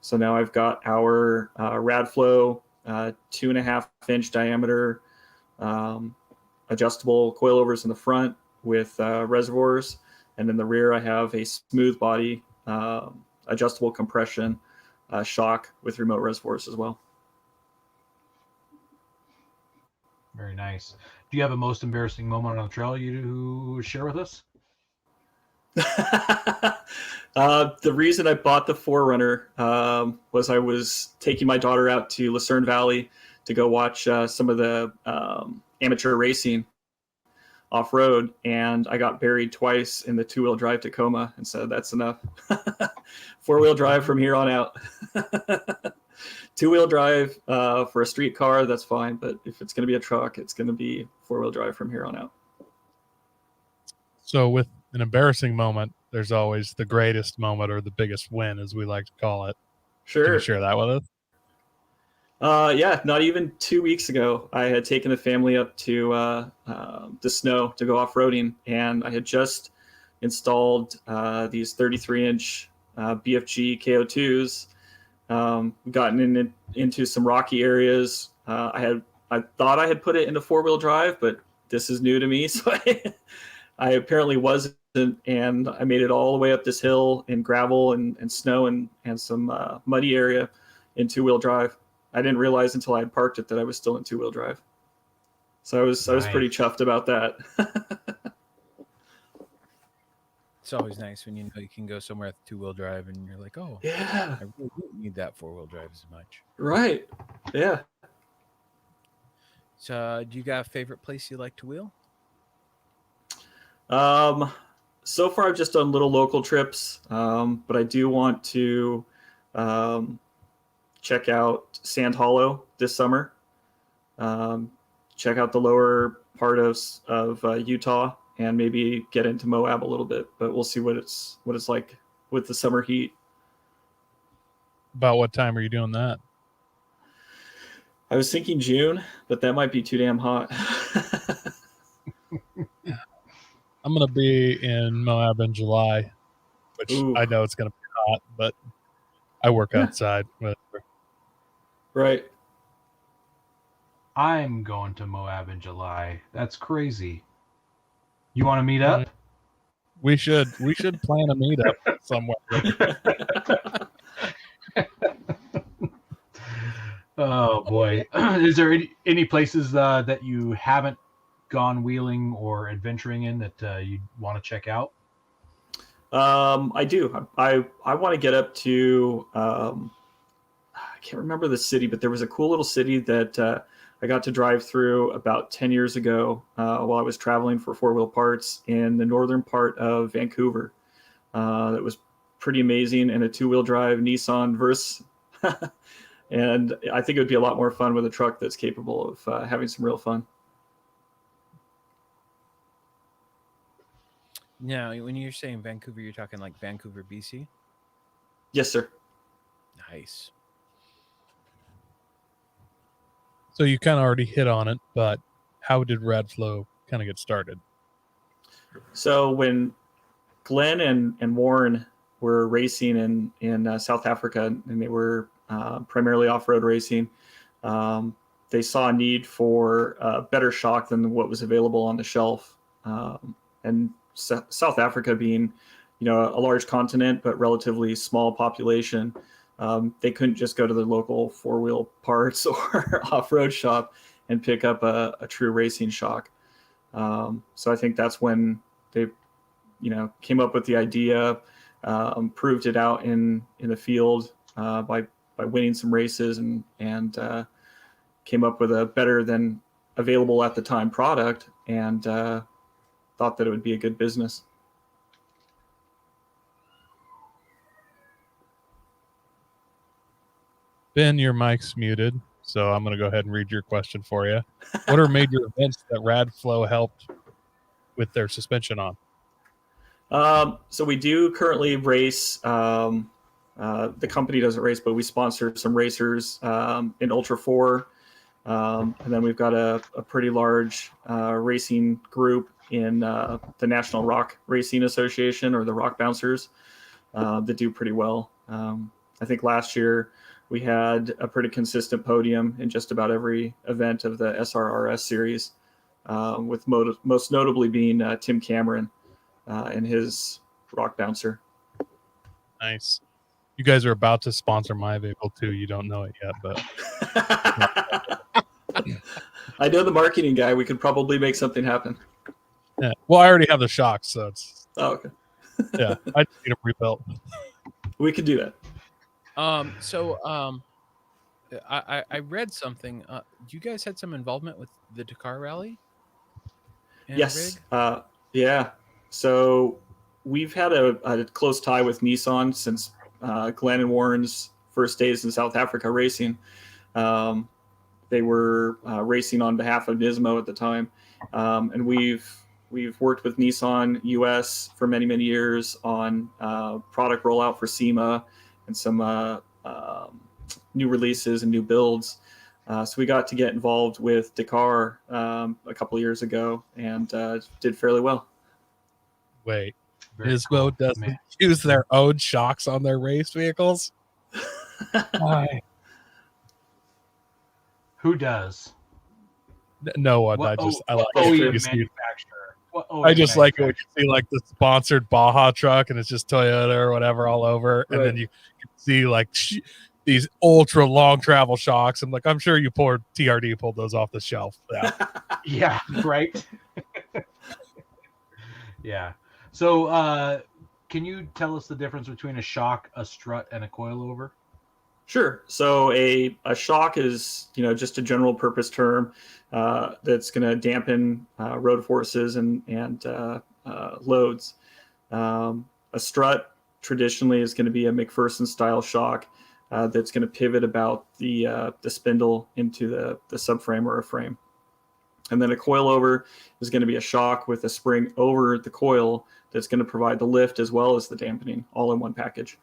[SPEAKER 5] So now I've got our Radflo 2.5-inch diameter adjustable coilovers in the front with reservoirs. And in the rear, I have a smooth body adjustable compression shock with remote reservoirs as well.
[SPEAKER 1] Very nice. Do you have a most embarrassing moment on the trail you share with us?
[SPEAKER 5] The reason I bought the 4Runner was I was taking my daughter out to Lucerne Valley to go watch some of the amateur racing off-road, and I got buried twice in the two-wheel drive Tacoma and said, that's enough. Four-wheel drive from here on out. Two-wheel drive for a street car, that's fine, but if it's going to be a truck, it's going to be four-wheel drive from here on out.
[SPEAKER 3] So with an embarrassing moment, there's always the greatest moment or the biggest win, as we like to call it.
[SPEAKER 5] Sure.
[SPEAKER 3] Can you share that with us?
[SPEAKER 5] Yeah, not even 2 weeks ago, I had taken the family up to the snow to go off-roading, and I had just installed these 33-inch BFG KO2s, gotten into some rocky areas. I thought I had put it into four-wheel drive, but this is new to me, so I apparently wasn't, and I made it all the way up this hill in gravel and snow and some muddy area in two-wheel drive. I didn't realize until I had parked it that I was still in two-wheel drive. So I was pretty chuffed about that.
[SPEAKER 2] It's always nice when you know you can go somewhere with two-wheel drive and you're like, oh,
[SPEAKER 5] Yeah.
[SPEAKER 2] I really don't need that four-wheel drive as much.
[SPEAKER 5] Right. Yeah.
[SPEAKER 2] So do you got a favorite place you like to wheel?
[SPEAKER 5] So far I've just done little local trips, but I do want to check out Sand Hollow this summer. Check out the lower part of Utah and maybe get into Moab a little bit, but we'll see what it's like with the summer heat.
[SPEAKER 3] About what time are you doing that?
[SPEAKER 5] I was thinking June, but that might be too damn hot.
[SPEAKER 3] I'm going to be in Moab in July. which
[SPEAKER 5] Ooh.
[SPEAKER 3] I know it's going to be hot, but I work outside. Whatever.
[SPEAKER 5] Right.
[SPEAKER 1] I'm going to Moab in July. That's crazy. You want to meet up?
[SPEAKER 3] We should plan a meetup somewhere.
[SPEAKER 1] Oh boy, is there any places that you haven't gone wheeling or adventuring in that you want to check out?
[SPEAKER 5] I do. I want to get up to. I can't remember the city, but there was a cool little city that I got to drive through about 10 years ago while I was traveling for Four Wheel Parts in the northern part of Vancouver. That was pretty amazing, and a two-wheel drive Nissan Versa. And I think it would be a lot more fun with a truck that's capable of having some real fun.
[SPEAKER 2] Now, when you're saying Vancouver, you're talking like Vancouver, BC?
[SPEAKER 5] Yes, sir.
[SPEAKER 2] Nice.
[SPEAKER 3] So you kind of already hit on it, but how did Radflo kind of get started?
[SPEAKER 5] So when Glenn and Warren were racing in South Africa, and they were primarily off-road racing, they saw a need for better shock than what was available on the shelf. And South Africa being, a large continent but relatively small population, they couldn't just go to the local Four Wheel Parts or off-road shop and pick up a true racing shock. So I think that's when they, came up with the idea, proved it out in the field by winning some races and came up with a better than available at the time product, and thought that it would be a good business.
[SPEAKER 3] Ben, your mic's muted, so I'm going to go ahead and read your question for you. What are major events that Radflo helped with their suspension on?
[SPEAKER 5] So we do currently race. The company doesn't race, but we sponsor some racers in Ultra 4. And then we've got a pretty large racing group in the National Rock Racing Association, or the Rock Bouncers, that do pretty well. I think last year we had a pretty consistent podium in just about every event of the SRRS series, with most notably being Tim Cameron and his Rock Bouncer.
[SPEAKER 3] Nice. You guys are about to sponsor my vehicle too. You don't know it yet, but
[SPEAKER 5] I know the marketing guy. We could probably make something happen.
[SPEAKER 3] yeah. Well, I already have the shocks, so it's
[SPEAKER 5] okay.
[SPEAKER 3] Yeah. I just need them rebuilt.
[SPEAKER 5] We could do that.
[SPEAKER 2] I read something. You guys had some involvement with the Dakar Rally?
[SPEAKER 5] Yes. Yeah. So we've had a close tie with Nissan since Glenn and Warren's first days in South Africa racing. They were racing on behalf of Nismo at the time, and we've worked with Nissan US for many, many years on product rollout for SEMA and some new releases and new builds. So we got to get involved with Dakar a couple of years ago, and did fairly well.
[SPEAKER 3] Wait,
[SPEAKER 1] Very
[SPEAKER 3] Nismo
[SPEAKER 1] cool.
[SPEAKER 3] doesn't
[SPEAKER 1] Man.
[SPEAKER 3] use their own shocks on their race vehicles? Why?
[SPEAKER 1] Who does?
[SPEAKER 3] No one.
[SPEAKER 1] What
[SPEAKER 3] I like
[SPEAKER 1] OEM
[SPEAKER 3] it. You see-
[SPEAKER 1] manufacturer? What
[SPEAKER 3] I
[SPEAKER 1] OEM
[SPEAKER 3] just like it when
[SPEAKER 1] manufacturer?
[SPEAKER 3] you see like the sponsored Baja truck and it's just Toyota or whatever all over, and
[SPEAKER 5] Right.
[SPEAKER 3] then you can see like these ultra long travel shocks. I'm like, I'm sure you TRD pulled those off the shelf. Yeah.
[SPEAKER 1] Yeah, right. Yeah. So, can you tell us the difference between a shock, a strut, and a coilover?
[SPEAKER 5] Sure. So a shock is, just a general purpose term that's going to dampen road forces and loads. A strut traditionally is going to be a McPherson style shock that's going to pivot about the spindle into the subframe or a frame. And then a coilover is going to be a shock with a spring over the coil that's going to provide the lift as well as the dampening all in one package.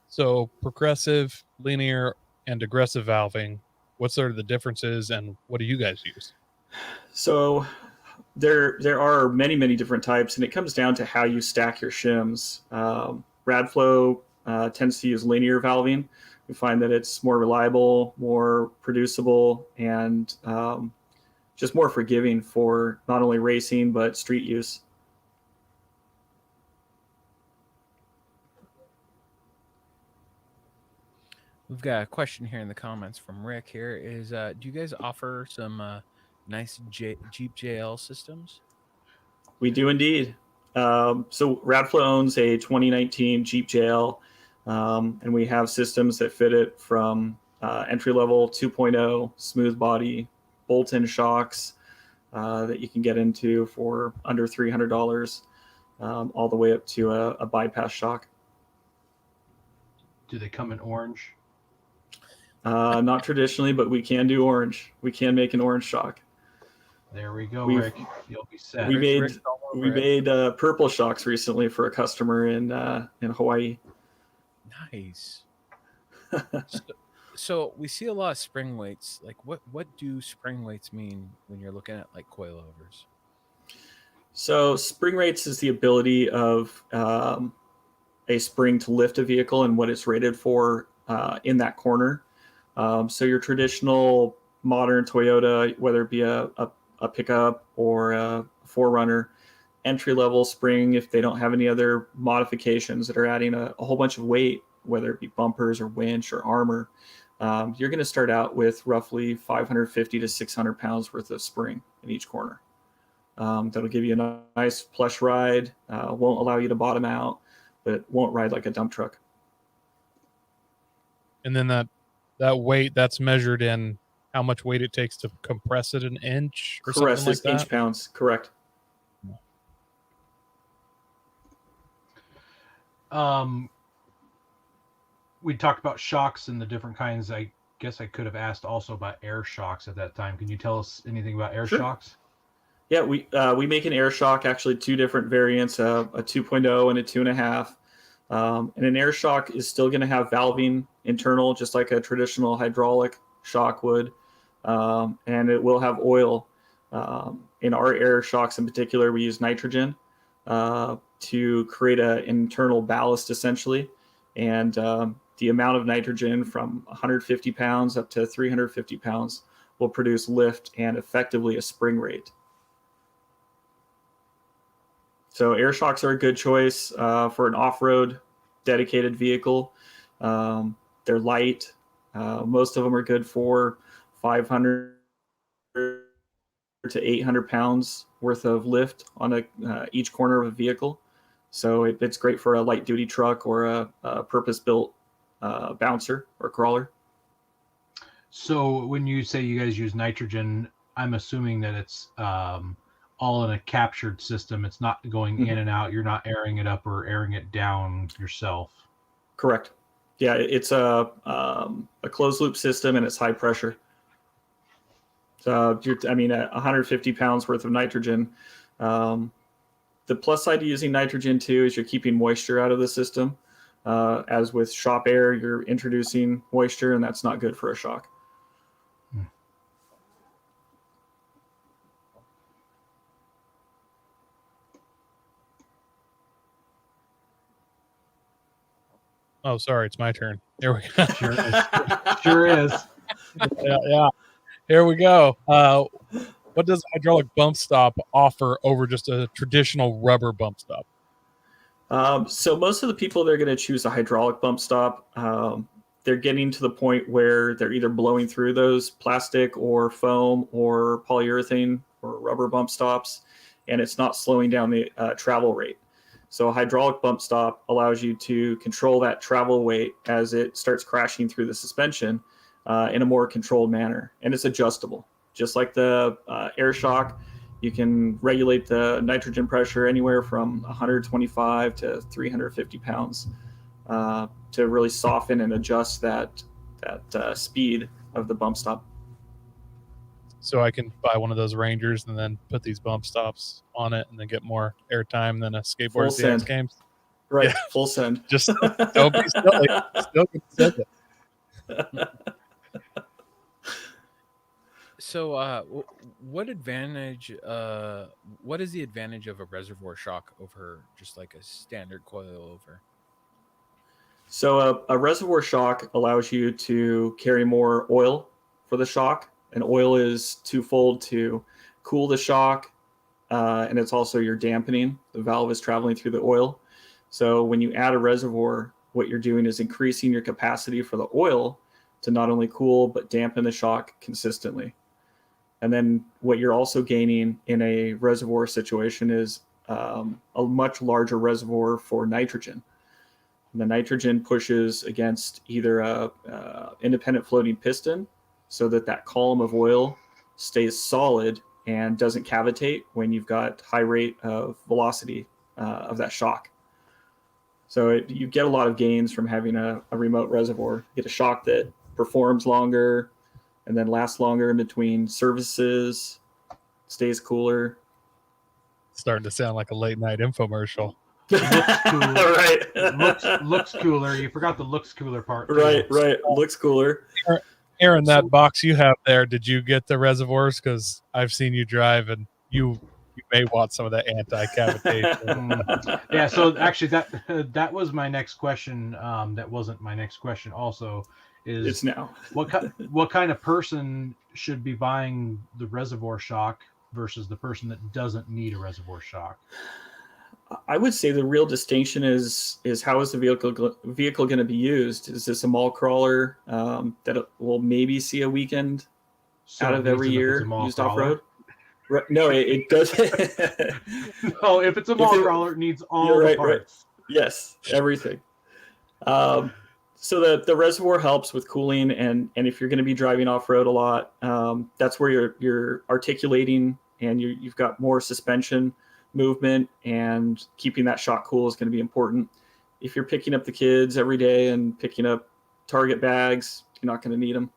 [SPEAKER 3] So progressive, linear, and aggressive valving. What sort of the differences, and what do you guys use?
[SPEAKER 5] So There are many different types, and it comes down to how you stack your shims. Radflo tends to use linear valving. We find that it's more reliable, more producible, and just more forgiving for not only racing but street use.
[SPEAKER 2] We've got a question here in the comments from Rick. Here is, do you guys offer some nice Jeep JL systems?
[SPEAKER 5] We do indeed. So Radflo owns a 2019 Jeep JL, and we have systems that fit it from entry level 2.0 smooth body bolt-in shocks that you can get into for under $300, all the way up to a bypass shock.
[SPEAKER 1] Do they come in orange?
[SPEAKER 5] Not traditionally, but we can do orange. We can make an orange shock.
[SPEAKER 1] There we go,
[SPEAKER 5] We've-
[SPEAKER 1] Rick. You'll be set.
[SPEAKER 5] We made
[SPEAKER 2] Rick's all over
[SPEAKER 5] we
[SPEAKER 2] it.
[SPEAKER 5] made purple shocks recently for a customer in Hawaii.
[SPEAKER 2] Nice. So we see a lot of spring weights. Like, what do spring weights mean when you're looking at like coilovers?
[SPEAKER 5] So spring rates is the ability of a spring to lift a vehicle and what it's rated for in that corner. So your traditional modern Toyota, whether it be a pickup or a 4Runner, entry-level spring, if they don't have any other modifications that are adding a whole bunch of weight, whether it be bumpers or winch or armor, you're going to start out with roughly 550 to 600 pounds worth of spring in each corner. That'll give you a nice plush ride, won't allow you to bottom out, but won't ride like a dump truck.
[SPEAKER 3] And then that weight, that's measured in how much weight it takes to compress it an inch or
[SPEAKER 5] Correct,
[SPEAKER 3] something like that.
[SPEAKER 5] inch pounds, correct.
[SPEAKER 1] We talked about shocks and the different kinds. I guess I could have asked also about air shocks at that time. Can you tell us anything about air
[SPEAKER 5] Sure.
[SPEAKER 1] shocks?
[SPEAKER 5] Yeah, we make an air shock, actually two different variants, a 2.0 and a 2.5. And an air shock is still going to have valving internal, just like a traditional hydraulic shock would. And it will have oil. In our air shocks in particular, we use nitrogen to create an internal ballast, essentially. And the amount of nitrogen from 150 pounds up to 350 pounds will produce lift and effectively a spring rate. So air shocks are a good choice for an off-road dedicated vehicle. They're light. Most of them are good for 500 to 800 pounds worth of lift on each corner of a vehicle. So it's great for a light-duty truck or a purpose-built bouncer or crawler.
[SPEAKER 1] So when you say you guys use nitrogen, I'm assuming that it's all in a captured system. It's not going in and out. You're not airing it up or airing it down yourself.
[SPEAKER 5] Correct. Yeah, it's a closed loop system and it's high pressure. So at 150 pounds worth of nitrogen. The plus side to using nitrogen too is you're keeping moisture out of the system. As with shop air, you're introducing moisture, and that's not good for a shock.
[SPEAKER 3] Oh, sorry, it's my turn. There we go.
[SPEAKER 1] Sure is. Sure is.
[SPEAKER 3] Yeah. Here we go. What does a hydraulic bump stop offer over just a traditional rubber bump stop?
[SPEAKER 5] So most of the people, they're going to choose a hydraulic bump stop. They're getting to the point where they're either blowing through those plastic or foam or polyurethane or rubber bump stops, and it's not slowing down the travel rate. So a hydraulic bump stop allows you to control that travel weight as it starts crashing through the suspension in a more controlled manner, and it's adjustable. Just like the air shock, you can regulate the nitrogen pressure anywhere from 125 to 350 pounds to really soften and adjust that speed of the bump stop.
[SPEAKER 3] So I can buy one of those Rangers and then put these bump stops on it and then get more airtime than a skateboard
[SPEAKER 5] Full
[SPEAKER 3] at the X
[SPEAKER 5] send.
[SPEAKER 3] Games.
[SPEAKER 5] Right,
[SPEAKER 3] Yeah.
[SPEAKER 5] full send.
[SPEAKER 3] Just don't be silly. Still can send it.
[SPEAKER 2] So, what advantage? What is the advantage of a reservoir shock over just like a standard coilover?
[SPEAKER 5] So a reservoir shock allows you to carry more oil for the shock, and oil is twofold to cool the shock, and it's also your dampening. The valve is traveling through the oil. So when you add a reservoir, what you're doing is increasing your capacity for the oil to not only cool but dampen the shock consistently. And then what you're also gaining in a reservoir situation is a much larger reservoir for nitrogen. And the nitrogen pushes against either a independent floating piston so that that column of oil stays solid and doesn't cavitate when you've got high rate of velocity of that shock. So you get a lot of gains from having a remote reservoir. You get a shock that performs longer and then lasts longer in between services, stays cooler.
[SPEAKER 3] Starting to sound like a late night infomercial.
[SPEAKER 1] Looks cooler.
[SPEAKER 5] Right.
[SPEAKER 1] looks cooler. You forgot the looks cooler part. Too.
[SPEAKER 5] Right. Looks cooler.
[SPEAKER 3] Aaron, that box you have there, did you get the reservoirs? Because I've seen you drive, and you may want some of that anti-cavitation.
[SPEAKER 1] Yeah. So actually, that was my next question. That wasn't my next question. Also, is
[SPEAKER 5] It's now.
[SPEAKER 1] what kind of person should be buying the reservoir shock versus the person that doesn't need a reservoir shock?
[SPEAKER 5] I would say the real distinction is how is the vehicle going to be used? Is this a mall crawler that will maybe see a weekend out of every year used off road? No, it does.
[SPEAKER 1] No, if it's a mall crawler, it needs all the parts.
[SPEAKER 5] Right. Yes, everything. So the reservoir helps with cooling, and if you're going to be driving off road a lot, that's where you're articulating, and you've got more suspension movement, and keeping that shock cool is going to be important. If you're picking up the kids every day and picking up Target bags, you're not going to need them.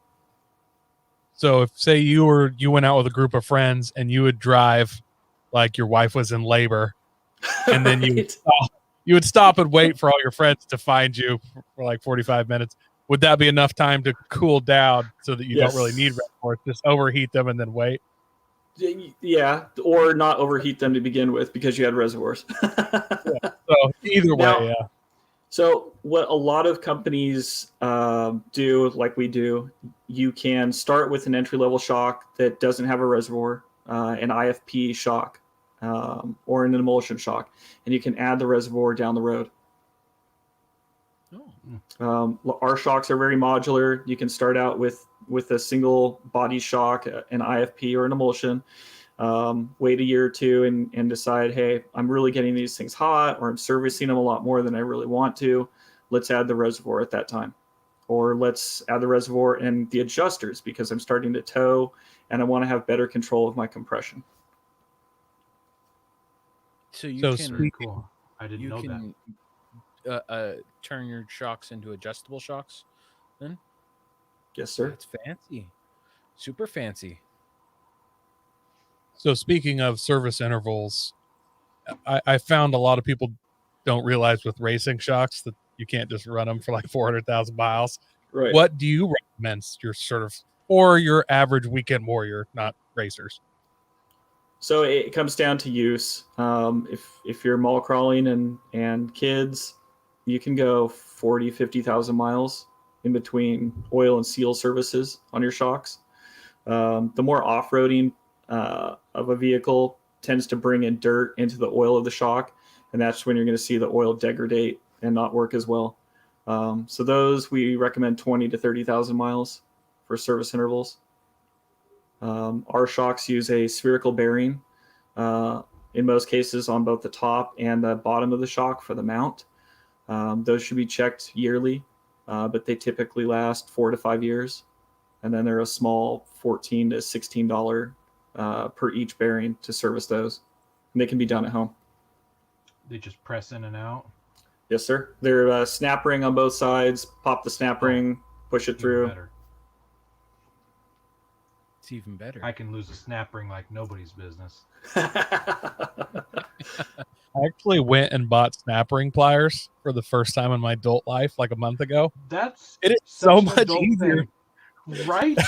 [SPEAKER 3] So if say you went out with a group of friends and you would drive like your wife was in labor, and then you would stop and wait for all your friends to find you for like 45 minutes. Would that be enough time to cool down so that you don't really need reservoirs? Just overheat them and then wait?
[SPEAKER 5] Yeah, or not overheat them to begin with because you had reservoirs.
[SPEAKER 3] So either way, yeah.
[SPEAKER 5] So what a lot of companies do, like we do, you can start with an entry-level shock that doesn't have a reservoir, an IFP shock, or an emulsion shock, and you can add the reservoir down the road. Our shocks are very modular. You can start out with a single body shock, an IFP or an emulsion, wait a year or two and decide, hey, I'm really getting these things hot, or I'm servicing them a lot more than I really want to. Let's add the reservoir at that time. Or let's add the reservoir and the adjusters because I'm starting to tow and I want to have better control of my compression.
[SPEAKER 2] So you can
[SPEAKER 1] Cool. I didn't know that.
[SPEAKER 2] Turn your shocks into adjustable shocks then?
[SPEAKER 5] Yes, sir.
[SPEAKER 2] That's fancy. Super fancy.
[SPEAKER 3] So speaking of service intervals, I found a lot of people don't realize with racing shocks that you can't just run them for like 400,000 miles.
[SPEAKER 5] Right.
[SPEAKER 3] What do you recommend or your average weekend warrior, not racers?
[SPEAKER 5] So it comes down to use. If you're mall crawling and kids, you can go 40, 50,000 miles in between oil and seal services on your shocks. The more off-roading of a vehicle tends to bring in dirt into the oil of the shock, and that's when you're going to see the oil degrade and not work as well. So those we recommend 20 to 30,000 miles for service intervals. Our shocks use a spherical bearing in most cases on both the top and the bottom of the shock for the mount. Those should be checked yearly, but they typically last 4 to 5 years. And then they're a small $14 to $16 per each bearing to service those. And they can be done at home.
[SPEAKER 1] They just press in and out?
[SPEAKER 5] Yes, sir. They're a snap ring on both sides. Pop the snap ring, push it through.
[SPEAKER 1] Better.
[SPEAKER 2] It's even better.
[SPEAKER 1] I can lose a snap ring like nobody's business.
[SPEAKER 3] I actually went and bought snap ring pliers for the first time in my adult life like a month ago.
[SPEAKER 1] It
[SPEAKER 3] is so much easier.
[SPEAKER 1] Thing, right?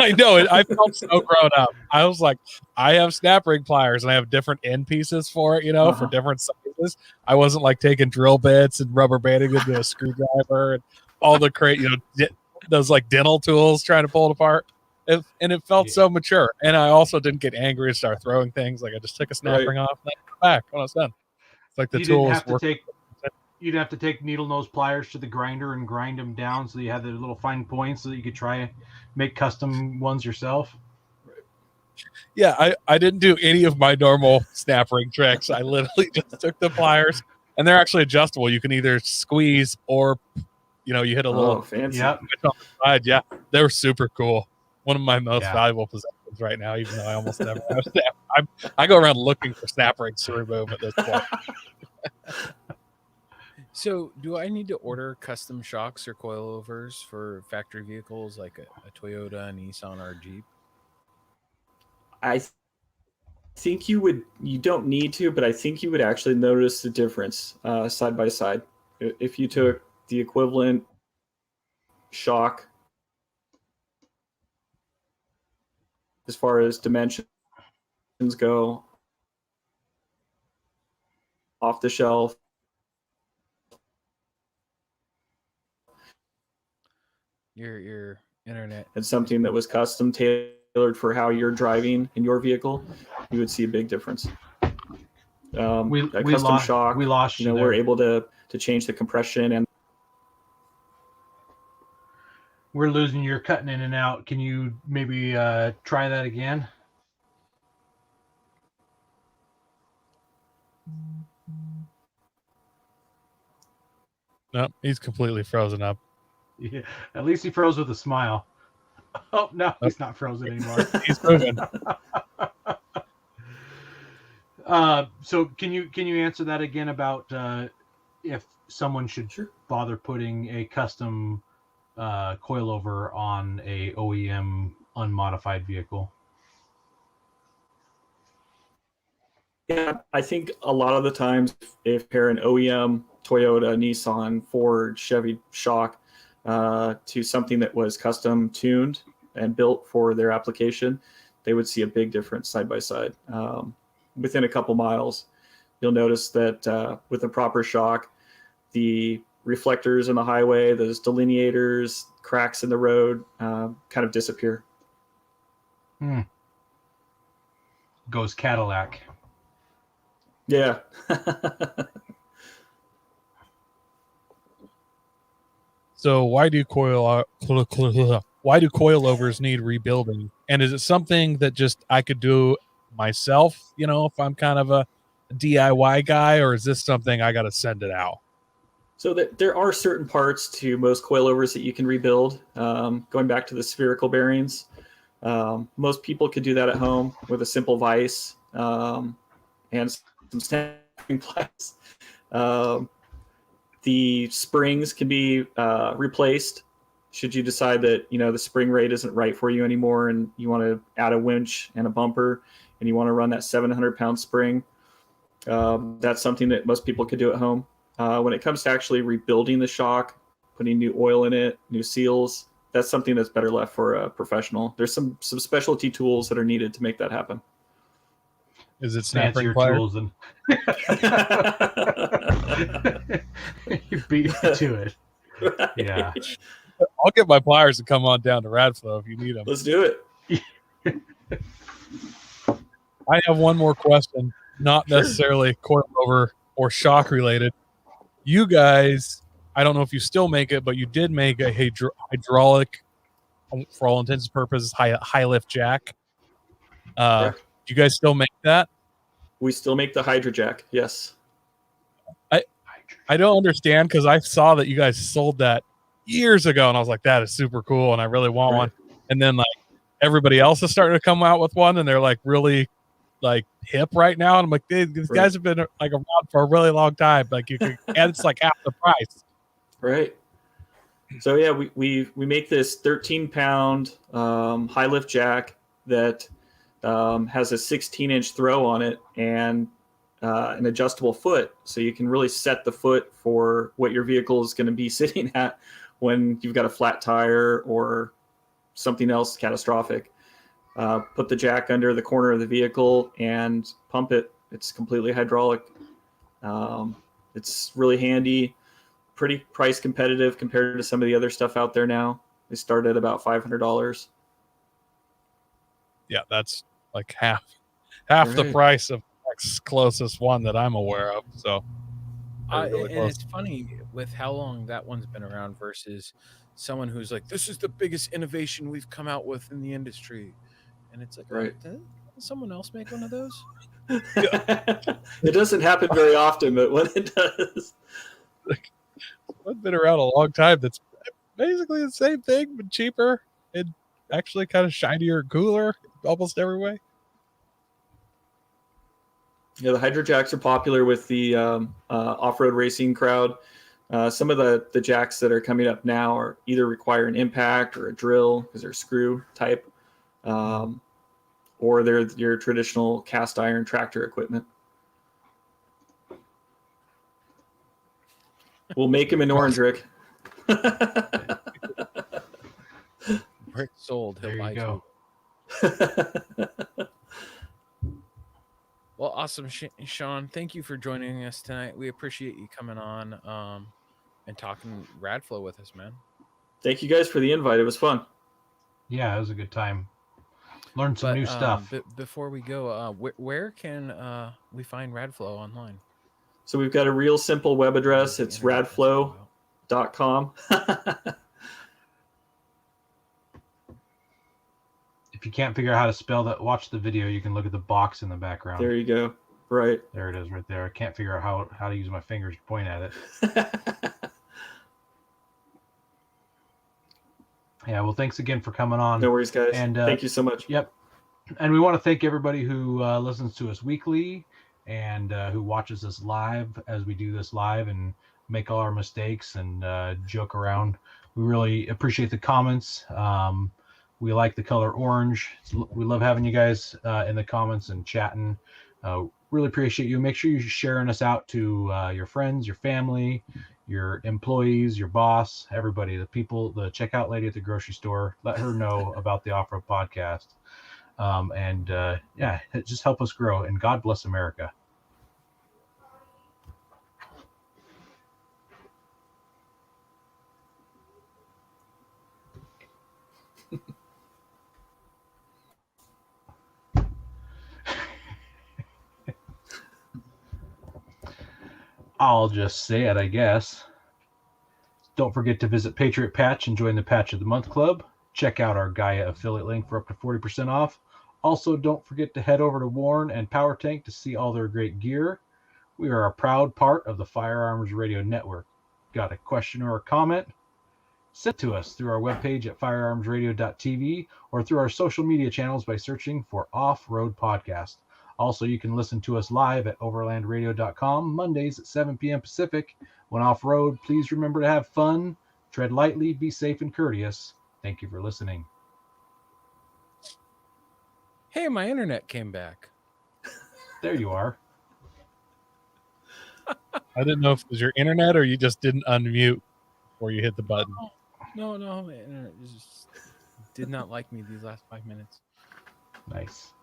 [SPEAKER 3] I know it. I felt so grown up. I was like, I have snap ring pliers and I have different end pieces for it, for different sizes. I wasn't like taking drill bits and rubber banding into a screwdriver and all the those like dental tools trying to pull it apart. And it felt so mature. And I also didn't get angry and start throwing things. Like I just took a snap ring off and I put it back when I was done. It's like the tool was working.
[SPEAKER 1] You'd have to take needle nose pliers to the grinder and grind them down so you had the little fine points so that you could try make custom ones yourself.
[SPEAKER 3] Yeah, I didn't do any of my normal snap ring tricks. I literally just took the pliers, and they're actually adjustable. You can either squeeze or, you hit a little
[SPEAKER 5] fancy.
[SPEAKER 1] Yep.
[SPEAKER 3] on the side. Yeah, they were super cool. One of my most valuable possessions right now, even though I almost never have snap. I go around looking for snap rings to remove at this point.
[SPEAKER 2] So, do I need to order custom shocks or coilovers for factory vehicles like a Toyota, a Nissan, or a Jeep?
[SPEAKER 5] I think you don't need to, but I think you would actually notice the difference side by side. If you took the equivalent shock as far as dimensions go, off the shelf,
[SPEAKER 2] Your internet,
[SPEAKER 5] and something that was custom tailored for how you're driving in your vehicle, you would see a big difference. Custom shock,
[SPEAKER 1] we lost you.
[SPEAKER 5] We're able to change the compression, and
[SPEAKER 1] we're losing. You're cutting in and out. Can you maybe try that again?
[SPEAKER 3] No, he's completely frozen up.
[SPEAKER 1] Yeah, at least he froze with a smile. Oh no, he's not frozen anymore.
[SPEAKER 3] He's moving.
[SPEAKER 1] So can you answer that again about if someone should bother putting a custom coilover on a OEM unmodified vehicle?
[SPEAKER 5] Yeah, I think a lot of the times if pair an OEM Toyota, Nissan, Ford, Chevy shock to something that was custom tuned and built for their application, they would see a big difference side by side. Within a couple miles, you'll notice that with a proper shock, the reflectors in the highway, those delineators, cracks in the road kind of disappear.
[SPEAKER 1] Goes Cadillac.
[SPEAKER 5] Yeah.
[SPEAKER 3] So why do coilovers need rebuilding? And is it something that just I could do myself, if I'm kind of a DIY guy, or is this something I got to send it out?
[SPEAKER 5] So there are certain parts to most coilovers that you can rebuild. Going back to the spherical bearings, most people could do that at home with a simple vise and some snapping pliers. The springs can be replaced should you decide that the spring rate isn't right for you anymore, and you want to add a winch and a bumper, and you want to run that 700-pound spring. That's something that most people could do at home. When it comes to actually rebuilding the shock, putting new oil in it, new seals, that's something that's better left for a professional. There's some specialty tools that are needed to make that happen.
[SPEAKER 3] Is it snapping
[SPEAKER 1] tools and you beat it to it?
[SPEAKER 5] Right.
[SPEAKER 1] Yeah.
[SPEAKER 3] I'll get my pliers and come on down to Radflo if you need them.
[SPEAKER 5] Let's do it.
[SPEAKER 3] I have one more question, not necessarily coilover or shock related. You guys, I don't know if you still make it, but you did make a hydraulic, for all intents and purposes, high lift jack. Do you guys still make that?
[SPEAKER 5] We still make the Hydra Jack, yes.
[SPEAKER 3] I don't understand, because I saw that you guys sold that years ago, and I was like, that is super cool, and I really want one. And then like everybody else is starting to come out with one, and they're like really like hip right now. And I'm like, these guys have been like around for a really long time. Like and it's like half the price.
[SPEAKER 5] Right. So yeah, we make this 13-pound high lift jack that has a 16-inch throw on it and an adjustable foot, so you can really set the foot for what your vehicle is going to be sitting at when you've got a flat tire or something else catastrophic. Put the jack under the corner of the vehicle and pump it. It's completely hydraulic. It's really handy, pretty price competitive compared to some of the other stuff out there now. They start at about $500.
[SPEAKER 3] Yeah, that's like half the
[SPEAKER 5] Right.
[SPEAKER 3] price of the next closest one that I'm aware of. So they're really
[SPEAKER 2] And
[SPEAKER 3] close.
[SPEAKER 2] it's funny with how long that one's been around versus someone who's like, this is the biggest innovation we've come out with in the industry. And it's like,
[SPEAKER 5] Right.
[SPEAKER 2] oh, does someone else make one of those?
[SPEAKER 5] It doesn't happen very often, but when it does.
[SPEAKER 3] It's been around a long time. That's basically the same thing, but cheaper and actually kind of shinier and cooler almost every way.
[SPEAKER 5] Yeah, the Hydro Jacks are popular with the off-road racing crowd. Some of the jacks that are coming up now are either require an impact or a drill because they're screw type, or they're your traditional cast iron tractor equipment. We'll make them in orange, Rick.
[SPEAKER 2] Rick sold. He'll
[SPEAKER 1] There
[SPEAKER 2] buy
[SPEAKER 1] you go.
[SPEAKER 2] two. Well, awesome, Sean. Thank you for joining us tonight. We appreciate you coming on and talking Radflo with us, man.
[SPEAKER 5] Thank you guys for the invite. It was fun.
[SPEAKER 1] Yeah, it was a good time. Learned some new stuff.
[SPEAKER 2] Before we go, where can we find Radflo online?
[SPEAKER 5] So we've got a real simple web address. It's radflo.com.
[SPEAKER 1] If you can't figure out how to spell that, watch the video. You can look at the box in the background.
[SPEAKER 5] There you go. Right.
[SPEAKER 1] There it is right there. I can't figure out how to use my fingers to point at it. Yeah, well, thanks again for coming on.
[SPEAKER 5] No worries, guys.
[SPEAKER 1] And
[SPEAKER 5] thank you so much.
[SPEAKER 1] Yep. And we want to thank everybody who listens to us weekly and who watches us live as we do this live and make all our mistakes and joke around. We really appreciate the comments. We like the color orange. We love having you guys in the comments and chatting. Really appreciate you. Make sure you're sharing us out to your friends, your family, your employees, your boss, everybody, the people, the checkout lady at the grocery store. Let her know about the Off-Road Podcast. Yeah, just help us grow. And God bless America. I'll just say it, I guess. Don't forget to visit Patriot Patch and join the Patch of the Month Club. Check out our Gaia affiliate link for up to 40% off. Also, don't forget to head over to Warren and Power Tank to see all their great gear. We are a proud part of the Firearms Radio Network. Got a question or a comment? Send to us through our webpage at firearmsradio.tv or through our social media channels by searching for Off-Road Podcast. Also, you can listen to us live at overlandradio.com Mondays at 7 p.m. Pacific. When off-road, please remember to have fun, tread lightly, be safe and courteous. Thank you for listening.
[SPEAKER 2] Hey, my internet came back.
[SPEAKER 3] There you are. I didn't know if it was your internet or you just didn't unmute before you hit the button.
[SPEAKER 2] No, my internet just did not like me these last 5 minutes.
[SPEAKER 1] Nice.